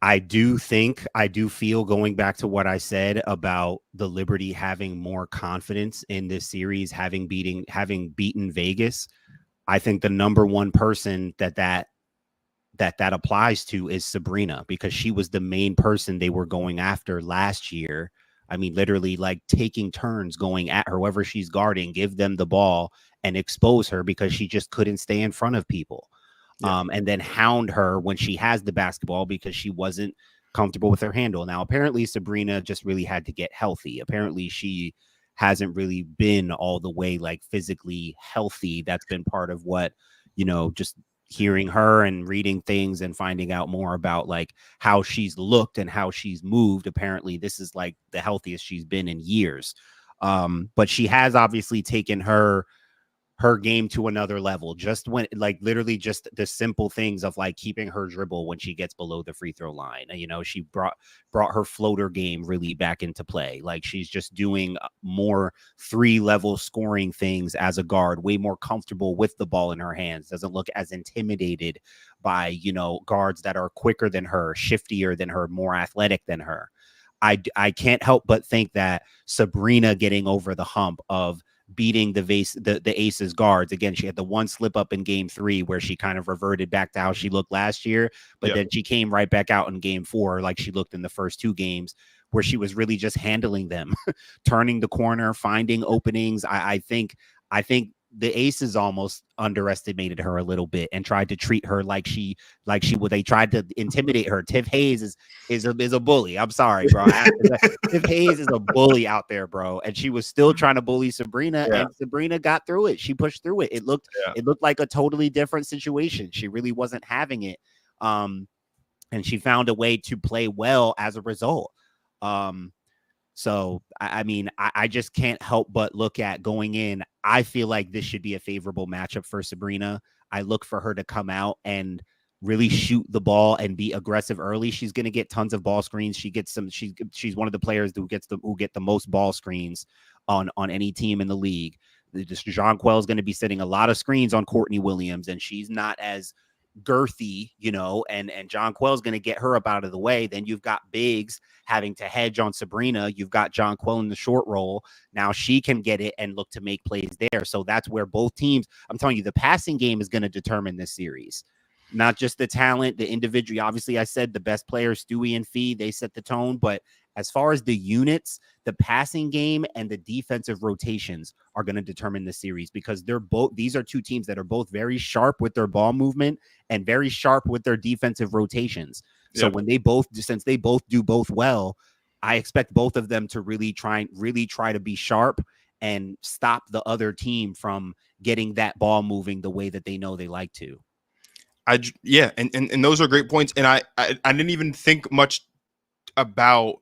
I do feel, going back to what I said about the Liberty having more confidence in this series, having beaten Vegas, I think the number one person that applies to is Sabrina, because she was the main person they were going after last year. I mean, literally like taking turns going at her, whoever she's guarding, give them the ball and expose her because she just couldn't stay in front of people. Yeah. And then hound her when she has the basketball because she wasn't comfortable with her handle. Now, apparently Sabrina just really had to get healthy. Apparently she hasn't really been all the way like physically healthy. That's been part of what, just hearing her and reading things and finding out more about like how she's looked and how she's moved. Apparently this is like the healthiest she's been in years. But she has obviously taken her game to another level, just when like literally just the simple things of like keeping her dribble when she gets below the free throw line. She brought her floater game really back into play. Like she's just doing more 3-level scoring things as a guard, way more comfortable with the ball in her hands, doesn't look as intimidated by, guards that are quicker than her, shiftier than her, more athletic than her. I can't help but think that Sabrina getting over the hump of beating the Aces guards. Again, she had the one slip up in Game 3 where she kind of reverted back to how she looked last year, but then she came right back out in Game 4 like she looked in the first 2 games, where she was really just handling them, turning the corner, finding openings. I think the Aces almost underestimated her a little bit and tried to treat her like they tried to intimidate her. Tiff Hayes is a bully. I'm sorry, bro. Tiff Hayes is a bully out there, bro. And she was still trying to bully Sabrina, and Sabrina got through it. She pushed through it. It looked like a totally different situation. She really wasn't having it. And she found a way to play well as a result. So, I mean, I just can't help but look at going in. I feel like this should be a favorable matchup for Sabrina. I look for her to come out and really shoot the ball and be aggressive early. She's going to get tons of ball screens. She's one of the players who get the most ball screens on any team in the league. Jonquel is going to be setting a lot of screens on Courtney Williams, and she's not as girthy, and Jonquel is going to get her up out of the way. Then you've got bigs having to hedge on Sabrina. You've got Jonquel in the short roll. Now she can get it and look to make plays there. So that's where both teams, I'm telling you, the passing game is going to determine this series. Not just the talent, the individual. Obviously, I said the best players, Stewie and Fee, they set the tone, but As far as the units, the passing game and the defensive rotations are going to determine the series, because these are two teams that are both very sharp with their ball movement and very sharp with their defensive rotations. So when since they both do both well, I expect both of them to really try to be sharp and stop the other team from getting that ball moving the way that they know they like to. And those are great points. And I didn't even think much about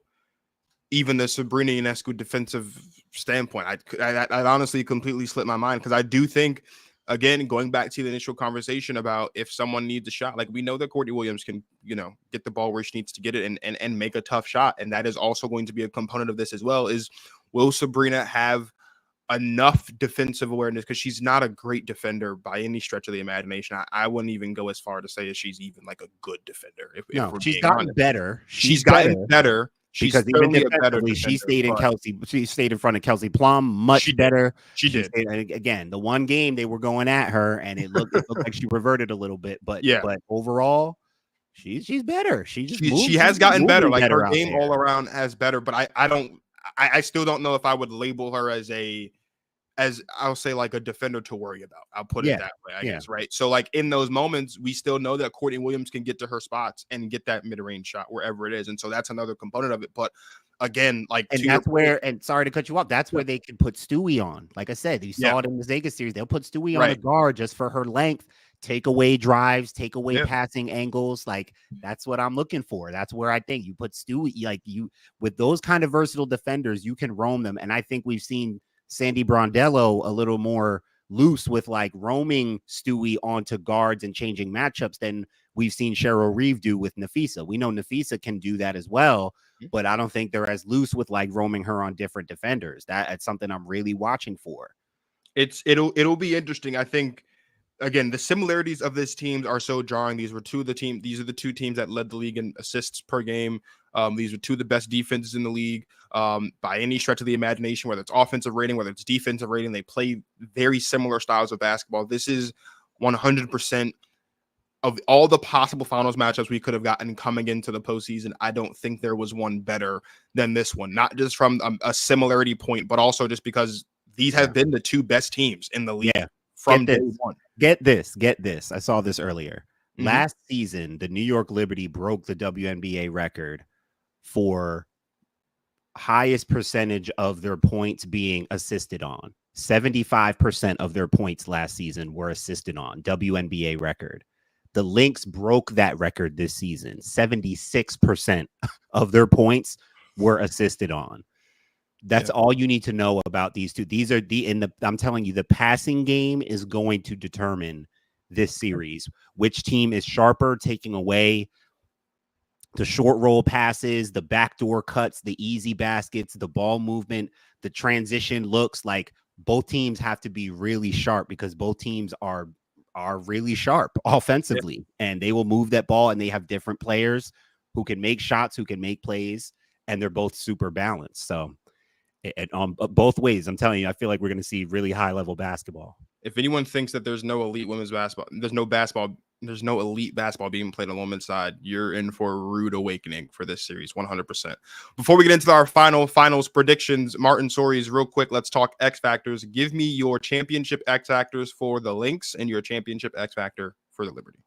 even the Sabrina Ionescu defensive standpoint. I honestly completely slipped my mind, because I do think, again, going back to the initial conversation about if someone needs a shot, like we know that Courtney Williams can, get the ball where she needs to get it and make a tough shot. And that is also going to be a component of this as well, is will Sabrina have enough defensive awareness? Because she's not a great defender by any stretch of the imagination. I wouldn't even go as far to say that she's even like a good defender. If we're she's being gotten honest. better. She's gotten better. Because even defensively, she stayed in Kelsey. She stayed in front of Kelsey Plum much better. She did. Again, the one game they were going at her, and it looked like she reverted a little bit. But but overall, she's better. She has gotten better. Like her game there. all around has better. But I still don't know if I would label her as I'll say like a defender to worry about. I'll put it that way, I guess, right? So like in those moments, we still know that Courtney Williams can get to her spots and get that mid-range shot wherever it is. And so that's another component of it. But again, like, and that's where, and sorry to cut you off, that's where they can put Stewie on. Like I said, you saw it in the Vegas series. They'll put Stewie on a guard just for her length, take away drives, take away passing angles. Like that's what I'm looking for. That's where I think you put Stewie, like with those kind of versatile defenders, you can roam them. And I think we've seen Sandy Brondello a little more loose with like roaming Stewie onto guards and changing matchups than we've seen Cheryl Reeve do with Nafisa. We know Nafisa can do that as well, but I don't think they're as loose with like roaming her on different defenders. That's something I'm really watching for. It'll be interesting. I think, again, the similarities of this team are so jarring. These are the two teams that led the league in assists per game. These are two of the best defenses in the league by any stretch of the imagination, whether it's offensive rating, whether it's defensive rating. They play very similar styles of basketball. This is 100% of all the possible finals matchups we could have gotten coming into the postseason. I don't think there was one better than this one, not just from a similarity point, but also just because these have been the two best teams in the league from day one. Get this. I saw this earlier. Last season, the New York Liberty broke the WNBA record for highest percentage of their points being assisted on. 75% of their points last season were assisted on. WNBA record. The Lynx broke that record this season. 76% of their points were assisted on. That's all you need to know about these two. These are I'm telling you, the passing game is going to determine this series. Which team is sharper, taking away the short roll passes, the backdoor cuts, the easy baskets, the ball movement, the transition looks. Like both teams have to be really sharp, because both teams are really sharp offensively, and they will move that ball, and they have different players who can make shots, who can make plays, and they're both super balanced. So on both ways, I'm telling you, I feel like we're going to see really high level basketball. If anyone thinks that there's no elite women's basketball, there's no elite basketball being played on the women's side, you're in for a rude awakening for this series, 100%. Before we get into our finals predictions, Martin Sories, real quick, let's talk X Factors. Give me your championship X Factors for the Lynx and your championship X Factor for the Liberty.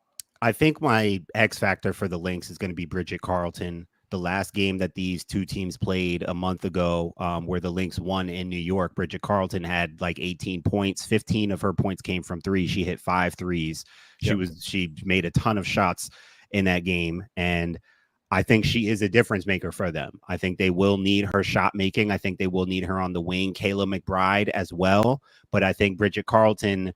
I think my X Factor for the Lynx is going to be Bridget Carleton. The last game that these two teams played a month ago, where the Lynx won in New York, Bridget Carleton had like 18 points. 15 of her points came from three. She hit 5 threes. She made a ton of shots in that game. And I think she is a difference maker for them. I think they will need her shot making. I think they will need her on the wing. Kayla McBride as well. But I think Bridget Carleton,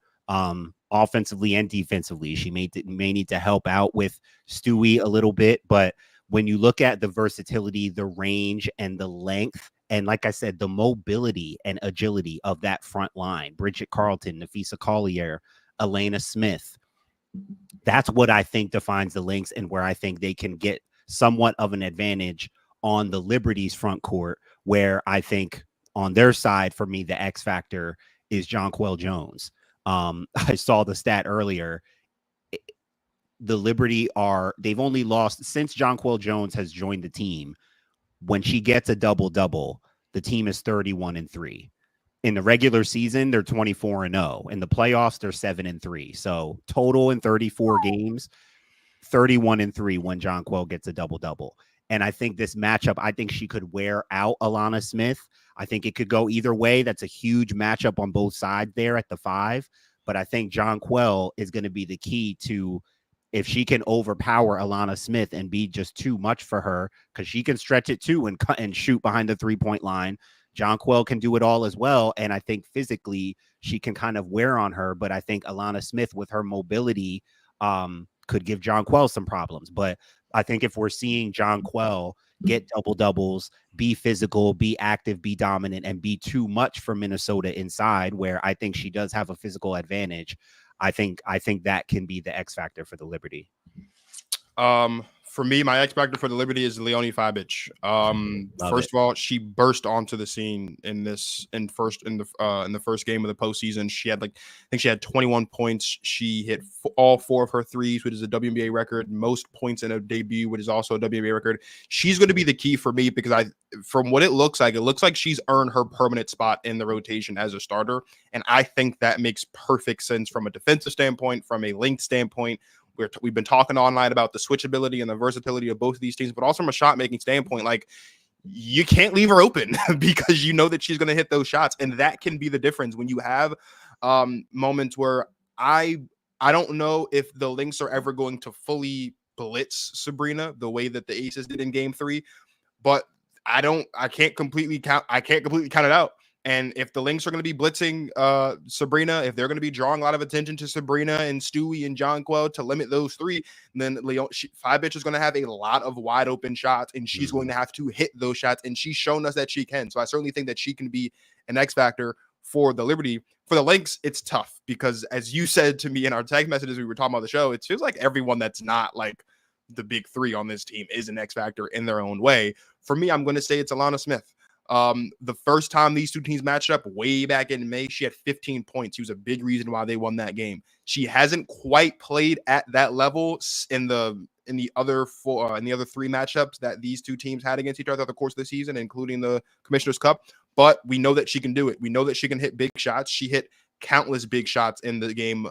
offensively and defensively, she may need to help out with Stewie a little bit. But when you look at the versatility, the range, and the length, and like I said, the mobility and agility of that front line, Bridget Carleton, Nafisa Collier, Elena Smith, that's what I think defines the Lynx, and where I think they can get somewhat of an advantage on the Liberty's front court, where I think on their side, for me, the X factor is Jonquel Jones. I saw the stat earlier. The Liberty they've only lost since Jonquel Jones has joined the team. when she gets a double-double, the team is 31-3. In the regular season, they're 24-0. In the playoffs, they're 7-3. So total in 34 games, 31-3 when Jonquel gets a double-double. And I think this matchup, I think she could wear out Alana Smith. I think it could go either way. That's a huge matchup on both sides there at the 5. But I think Jonquel is going to be the key to, if she can overpower Alana Smith and be just too much for her, because she can stretch it too and cut and shoot behind the 3-point line. Jonquel can do it all as well. And I think physically she can kind of wear on her. But I think Alana Smith with her mobility could give Jonquel some problems. But I think if we're seeing Jonquel get double-doubles, be physical, be active, be dominant, and be too much for Minnesota inside, where I think she does have a physical advantage, I think that can be the X factor for the Liberty. For me, my X factor for the Liberty is Leonie Fabic. First of all, she burst onto the scene in the first game of the postseason. She had I think she had 21 points. She hit all 4 of her threes, which is a WNBA record. Most points in a debut, which is also a WNBA record. She's going to be the key for me because from what it looks like she's earned her permanent spot in the rotation as a starter, and I think that makes perfect sense from a defensive standpoint, from a length standpoint. We've been talking online about the switchability and the versatility of both of these teams, but also from a shot making standpoint, you can't leave her open because you know that she's going to hit those shots. And that can be the difference when you have moments where I don't know if the Lynx are ever going to fully blitz Sabrina the way that the Aces did in game 3, but I can't completely count it out. And if the Lynx are going to be blitzing Sabrina, if they're going to be drawing a lot of attention to Sabrina and Stewie and Jonquel to limit those 3, then Fabic is going to have a lot of wide open shots, and she's going to have to hit those shots. And she's shown us that she can. So I certainly think that she can be an X factor for the Liberty. For the Lynx, it's tough because, as you said to me in our text messages we were talking about the show, it feels like everyone that's not the big 3 on this team is an X factor in their own way. For me, I'm going to say it's Alana Smith. The first time these two teams matched up way back in May, she had 15 points. She was a big reason why they won that game. She hasn't quite played at that level in the other 3 matchups that these two teams had against each other throughout the course of the season, including the Commissioner's Cup. But we know that she can do it. We know that she can hit big shots. She hit countless big shots in the game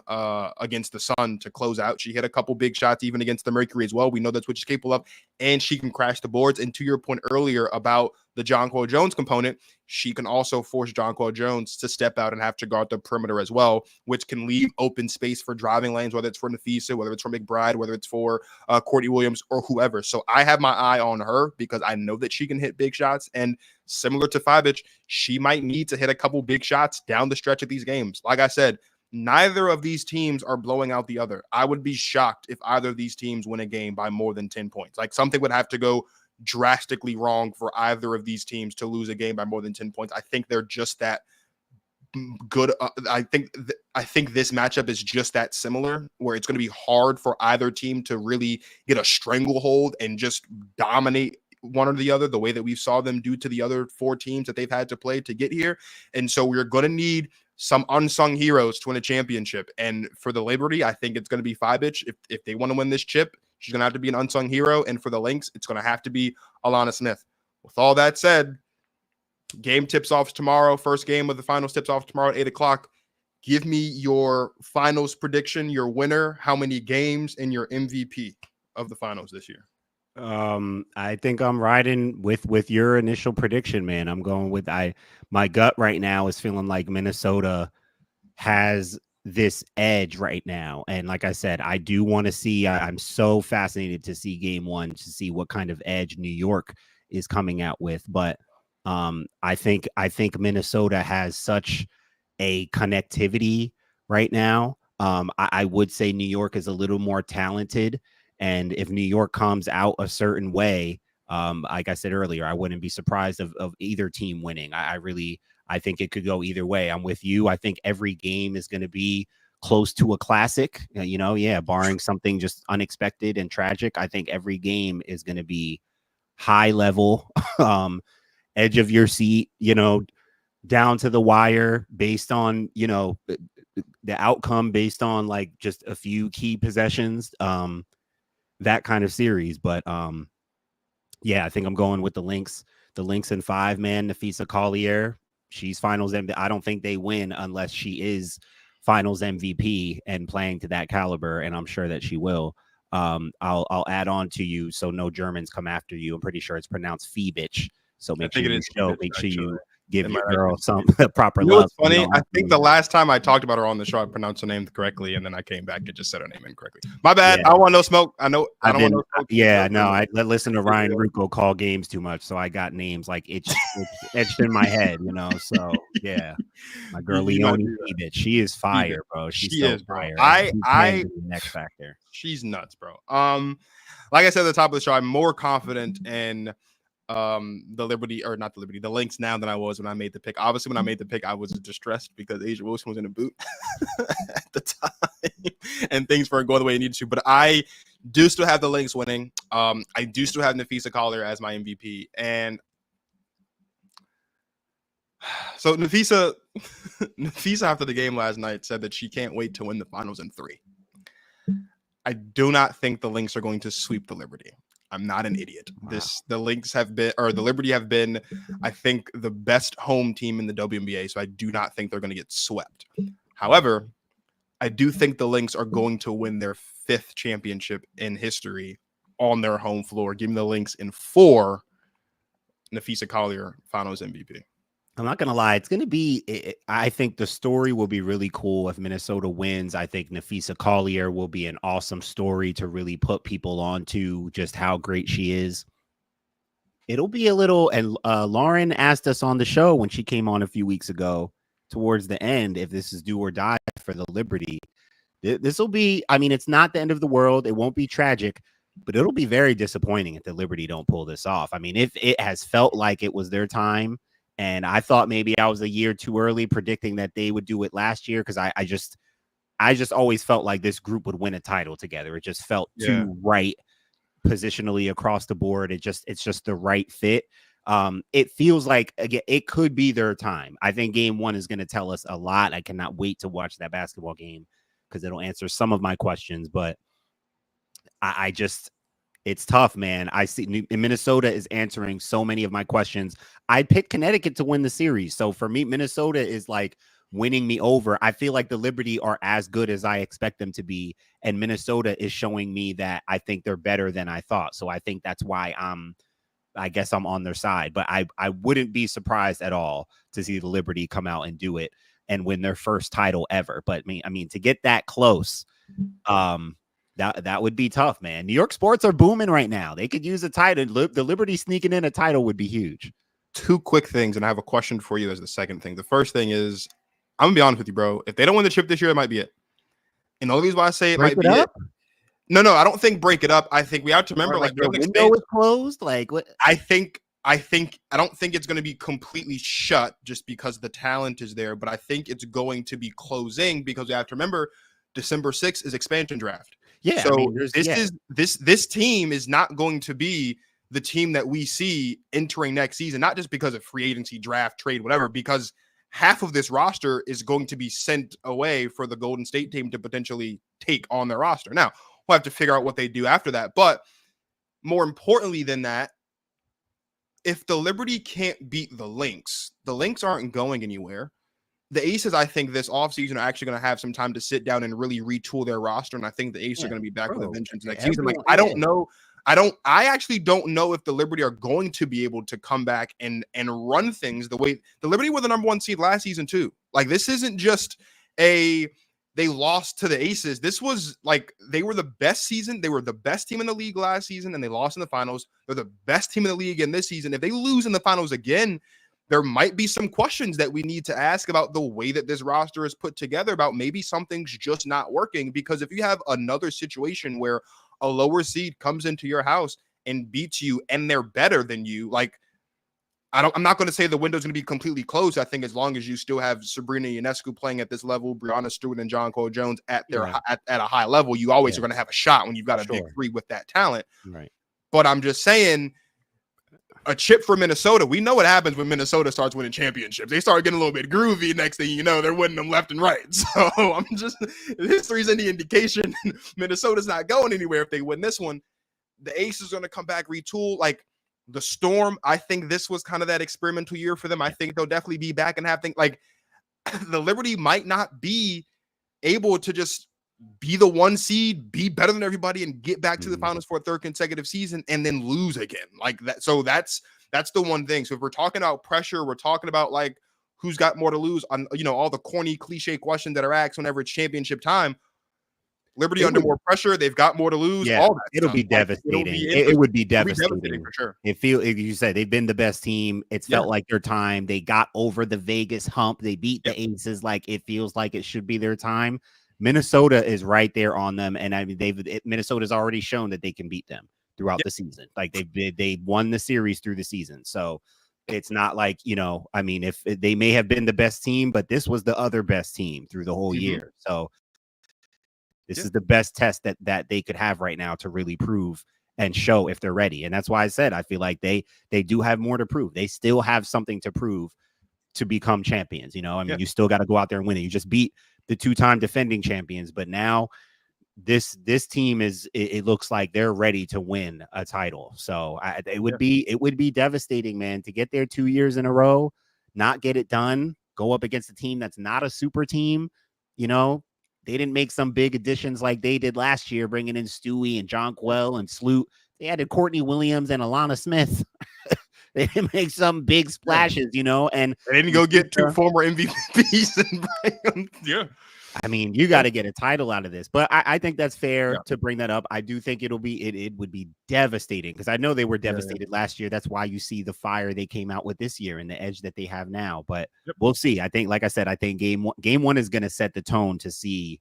against the Sun to close out. She hit a couple big shots even against the Mercury as well. We know that's what she's capable of, and she can crash the boards. And to your point earlier about the Jonquel Jones component, she can also force Jonquel Jones to step out and have to guard the perimeter as well, which can leave open space for driving lanes, whether it's for Nafisa, whether it's for McBride, whether it's for Courtney Williams or whoever. So I have my eye on her because I know that she can hit big shots. And similar to Fabic, she might need to hit a couple big shots down the stretch of these games. Like I said, neither of these teams are blowing out the other. I would be shocked if either of these teams win a game by more than 10 points. Something would have to go drastically wrong for either of these teams to lose a game by more than 10 points. I think they're just that good. I think this matchup is just that similar, where it's going to be hard for either team to really get a stranglehold and just dominate one or the other the way that we saw them do to the other 4 teams that they've had to play to get here. And so we're going to need some unsung heroes to win a championship. And for the Liberty, I think it's going to be Fabic. If they want to win this chip, she's going to have to be an unsung hero. And for the Lynx, it's going to have to be Alana Smith. With all that said, game tips off tomorrow. First game of the finals tips off tomorrow at 8 o'clock. Give me your finals prediction, your winner, how many games, and your MVP of the finals this year. I think I'm riding with your initial prediction, man. I'm going with my gut right now is feeling like Minnesota has this edge right now. And like I said, I do want to see, I'm so fascinated to see game 1 to see what kind of edge New York is coming out with. But I think Minnesota has such a connectivity right now. I would say New York is a little more talented. And if New York comes out a certain way, like I said earlier, I wouldn't be surprised of either team winning. I think it could go either way. I'm with you. I think every game is going to be close to a classic, barring something just unexpected and tragic. I think every game is going to be high level, edge of your seat, down to the wire based on, the outcome based on just a few key possessions. That kind of series. But Yeah, I think I'm going with the Lynx. The Lynx in 5, man. Nafisa Collier, she's finals MVP. I don't think they win unless she is finals MVP and playing to that caliber, and I'm sure that she will. I'll add on to you so no Germans come after you. I'm pretty sure it's pronounced Feebitch. So make sure you give your girl some proper love. What's funny? I think the last time I talked about her on the show, I pronounced her name correctly, and then I came back and just said her name incorrectly. My bad. Yeah. I don't want no smoke. I don't want no smoke. Yeah, no, I listen to Ryan Rucco call games too much, so I got names like it's etched in my head, So yeah, my girl Leonie Feebitch, she is fire, bro. She is fire. I next factor. She's nuts, bro. Like I said at the top of the show, I'm more confident in the Lynx now than I was when I made the pick. Obviously, when I made the pick, I was distressed because Asia Wilson was in a boot at the time and things weren't going the way it needed to. But I do still have the Lynx winning. I do still have Nafisa Collier as my MVP. And so Nafisa after the game last night said that she can't wait to win the finals in 3. I do not think the Lynx are going to sweep the Liberty. I'm not an idiot. Wow. The Liberty have been, I think, the best home team in the WNBA. So I do not think they're going to get swept. However, I do think the Lynx are going to win their 5th championship in history on their home floor, giving the Lynx in 4 Nafisa Collier Finals MVP. I'm not going to lie. It's going to be, I think the story will be really cool if Minnesota wins. I think Nafisa Collier will be an awesome story to really put people onto just how great she is. It'll be a little, and Lauren asked us on the show when she came on a few weeks ago towards the end, if this is do or die for the Liberty. This will be, it's not the end of the world. It won't be tragic, but it'll be very disappointing if the Liberty don't pull this off. If it has felt like it was their time, and I thought maybe I was a year too early predicting that they would do it last year, because I just always felt like this group would win a title together. It just felt too right positionally across the board. It's just the right fit. It feels like, again, it could be their time. I think game 1 is going to tell us a lot. I cannot wait to watch that basketball game because it'll answer some of my questions, but it's tough, man. I see Minnesota is answering so many of my questions. I picked Connecticut to win the series. So for me, Minnesota is like winning me over. I feel like the Liberty are as good as I expect them to be. And Minnesota is showing me that I think they're better than I thought. So I think that's why I guess I'm on their side. But I wouldn't be surprised at all to see the Liberty come out and do it and win their first title ever. But to get that close, that would be tough, man. New York sports are booming right now. They could use a title. The Liberty sneaking in a title would be huge. 2 quick things, and I have a question for you as the second thing. The first thing is, I'm going to be honest with you, bro. If they don't win the chip this year, it might be it. And the only reason why I say it might be it. No, I don't think break it up. I think we have to remember, like the window is closed. Like what? I don't think it's going to be completely shut just because the talent is there, but I think it's going to be closing because we have to remember December 6th is expansion draft. Yeah. So this team is not going to be the team that we see entering next season, not just because of free agency, draft, trade, whatever, because half of this roster is going to be sent away for the Golden State team to potentially take on their roster. Now, we'll have to figure out what they do after that. But more importantly than that, if the Liberty can't beat the Lynx aren't going anywhere. The Aces, I think, this offseason are actually going to have some time to sit down and really retool their roster. And I think the Aces are going to be back with a vengeance next season. Like, I don't know. I actually don't know if the Liberty are going to be able to come back and run things the way the Liberty were the number 1 seed last season too. Like, this isn't just they lost to the Aces. This was like, they were the best season. They were the best team in the league last season and they lost in the finals. They're the best team in the league in this season. If they lose in the finals again, there might be some questions that we need to ask about the way that this roster is put together, about maybe something's just not working. Because if you have another situation where a lower seed comes into your house and beats you and they're better than you, like, I'm not going to say the window's going to be completely closed. I think as long as you still have Sabrina Ionescu playing at this level, Breonna Stewart and John Cole Jones at their at a high level, you always are going to have a shot when you've got a big 3 with that talent. Right. But I'm just saying, a chip for Minnesota. We know what happens when Minnesota starts winning championships. They start getting a little bit groovy. Next thing you know, they're winning them left and right. So history's any indication. Minnesota's not going anywhere if they win this one. The Aces are going to come back, retool. Like, The Storm, I think this was kind of that experimental year for them. I think they'll definitely be back and have things like the Liberty might not be able to just be the 1 seed, be better than everybody, and get back to the finals for a third consecutive season and then lose again like that. So that's the one thing. So if we're talking about pressure, we're talking about like who's got more to lose on, all the corny cliche questions that are asked whenever it's championship time. Liberty under more pressure. They've got more to lose. Yeah, all that it'll stuff. be devastating. It would be devastating for sure. If you said they've been the best team. It's felt like their time. They got over the Vegas hump. They beat the Aces. Like it feels like it should be their time. Minnesota is right there on them, and I mean Minnesota's already shown that they can beat them throughout the season. Like they won the series through the season, so it's not like I mean, if they may have been the best team, but this was the other best team through the whole year. So this is the best test that they could have right now to really prove and show if they're ready. And that's why I said I feel like they do have more to prove. They still have something to prove to become champions. I mean, you still got to go out there and win it. You just beat the 2-time defending champions, but now this team it looks like they're ready to win a title. So it would be devastating, man, to get there 2 years in a row, not get it done, go up against a team that's not a super team. They didn't make some big additions like they did last year, bringing in Stewie and John Quell and Sloot. They added Courtney Williams and Alana Smith. They didn't make some big splashes, and they didn't go get 2 former MVPs. I mean, you got to get a title out of this, but I think that's fair to bring that up. I do think it would be devastating because I know they were devastated last year. That's why you see the fire they came out with this year and the edge that they have now. But we'll see. I think, like I said, game one is going to set the tone to see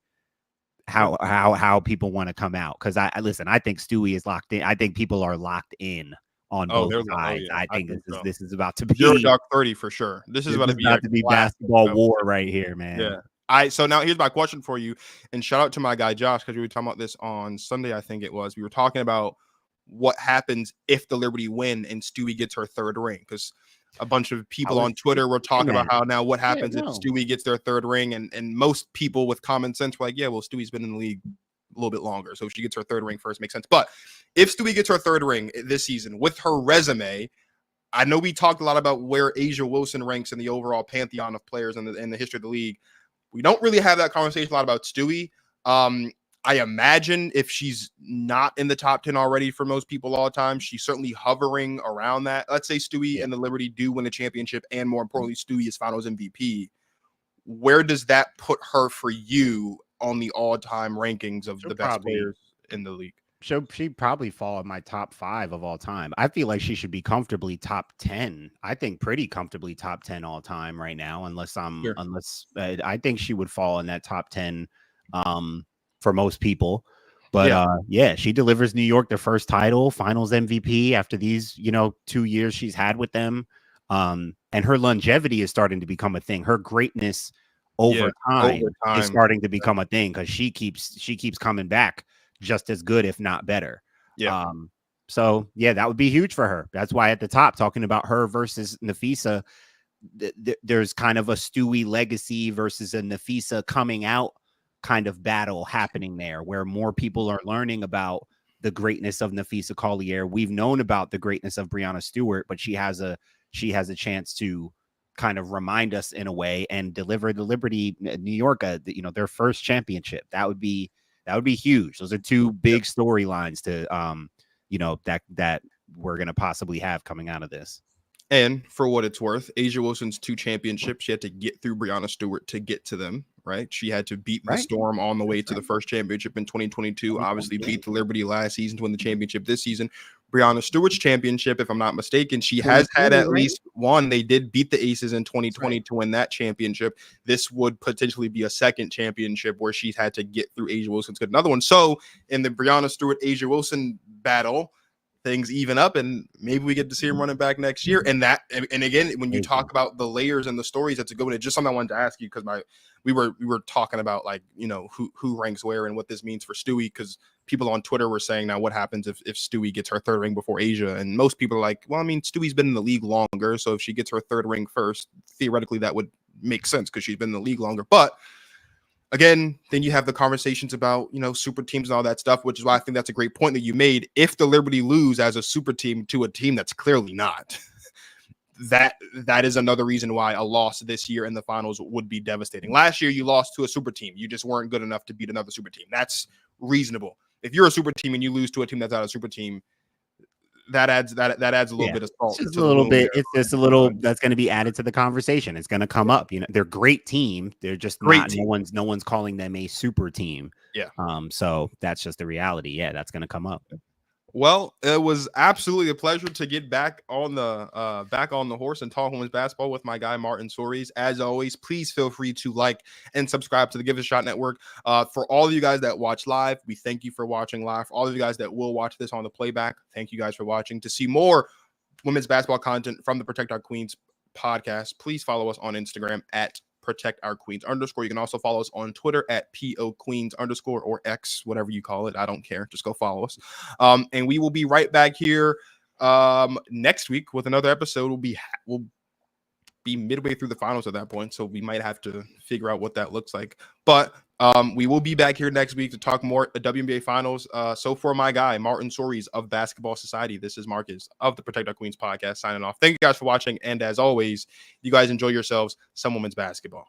how people want to come out. Because I think Stewie is locked in. I think people are locked in on both sides. I think this is about to be Dark 30 for sure. This is about to be basketball war right here, man. Yeah. So now here's my question for you, and shout out to my guy Josh, because we were talking about this on Sunday, I think it was. We were talking about what happens if the Liberty win and Stewie gets her 3rd ring, because a bunch of people on Twitter were talking about how now what happens if Stewie gets their 3rd ring, and most people with common sense were like, yeah, well, Stewie's been in the league a little bit longer, so if she gets her 3rd ring first, makes sense. But if Stewie gets her 3rd ring this season with her resume, I know we talked a lot about where A'ja Wilson ranks in the overall pantheon of players in the history of the league. We don't really have that conversation a lot about Stewie. I imagine if she's not in the top 10 already for most people all the time, she's certainly hovering around that. Let's say Stewie and the Liberty do win a championship, and more importantly, Stewie is Finals MVP. Where does that put her for you on the all-time rankings of the best players in the league? She'd probably fall in my top 5 of all time. I feel like she should be comfortably top 10. I think pretty comfortably top 10 all time right now, unless I think she would fall in that top 10 for most people. But she delivers New York their first title, Finals MVP after these 2 years she's had with them. And her longevity is starting to become a thing. Her greatness over time is starting to become a thing because she keeps coming back just as good, if not better. So that would be huge for her. That's why at the top, talking about her versus Nafisa, there's kind of a Stewie legacy versus a Nafisa coming out kind of battle happening there, where more people are learning about the greatness of Nafisa Collier. We've known about the greatness of Breanna Stewart, but she has a chance to kind of remind us in a way and deliver the Liberty New York, their first championship. That would be huge. Those are 2 big storylines to, that we're going to possibly have coming out of this. And for what it's worth, A'ja Wilson's 2 championships, she had to get through Breanna Stewart to get to them, right? She had to beat the Storm on the way to the first championship in 2022, obviously beat the Liberty last season to win the championship this season. Breanna Stewart's championship, if I'm not mistaken, she has had at least one. They did beat the Aces in 2020 to win that championship. This would potentially be a second championship where she's had to get through A'ja Wilson to get another one. So in the Breanna Stewart, A'ja Wilson battle, things even up, and maybe we get to see him running back next year. And again, when you talk about the layers and the stories, that's a good one. It's just something I wanted to ask you, because we were talking about who ranks where and what this means for Stewie, because people on Twitter were saying, now what happens if Stewie gets her 3rd ring before A'ja? And most people are like, well, I mean, Stewie's been in the league longer, so if she gets her 3rd ring first, theoretically that would make sense because she's been in the league longer. But again, then you have the conversations about, super teams and all that stuff, which is why I think that's a great point that you made. If the Liberty lose as a super team to a team that's clearly not, that is another reason why a loss this year in the finals would be devastating. Last year, you lost to a super team. You just weren't good enough to beat another super team. That's reasonable. If you're a super team and you lose to a team that's not a super team, that adds a little bit of salt. It's just a little bit. It's just a little that's going to be added to the conversation. It's going to come up. They're a great team. They're just great. No one's calling them a super team. Yeah. So that's just the reality. Yeah, that's going to come up. Well, it was absolutely a pleasure to get back on the horse and talk women's basketball with my guy Martin Soares. As always, please feel free to like and subscribe to the Give It a Shot Network. For all of you guys that watch live, we thank you for watching live. For all of you guys that will watch this on the playback, thank you guys for watching. To see more women's basketball content from the Protect Our Queens podcast, please follow us on Instagram at Protect Our Queens _. You can also follow us on Twitter at PO Queens _ or X, whatever you call it. I don't care. Just go follow us. And we will be right back here next week with another episode. We'll be midway through the finals at that point, so we might have to figure out what that looks like. But we will be back here next week to talk more WNBA Finals. So for my guy, Martin Soares of Basketball Society, this is Marcus of the Protect Our Queens podcast signing off. Thank you guys for watching. And as always, you guys enjoy yourselves some women's basketball.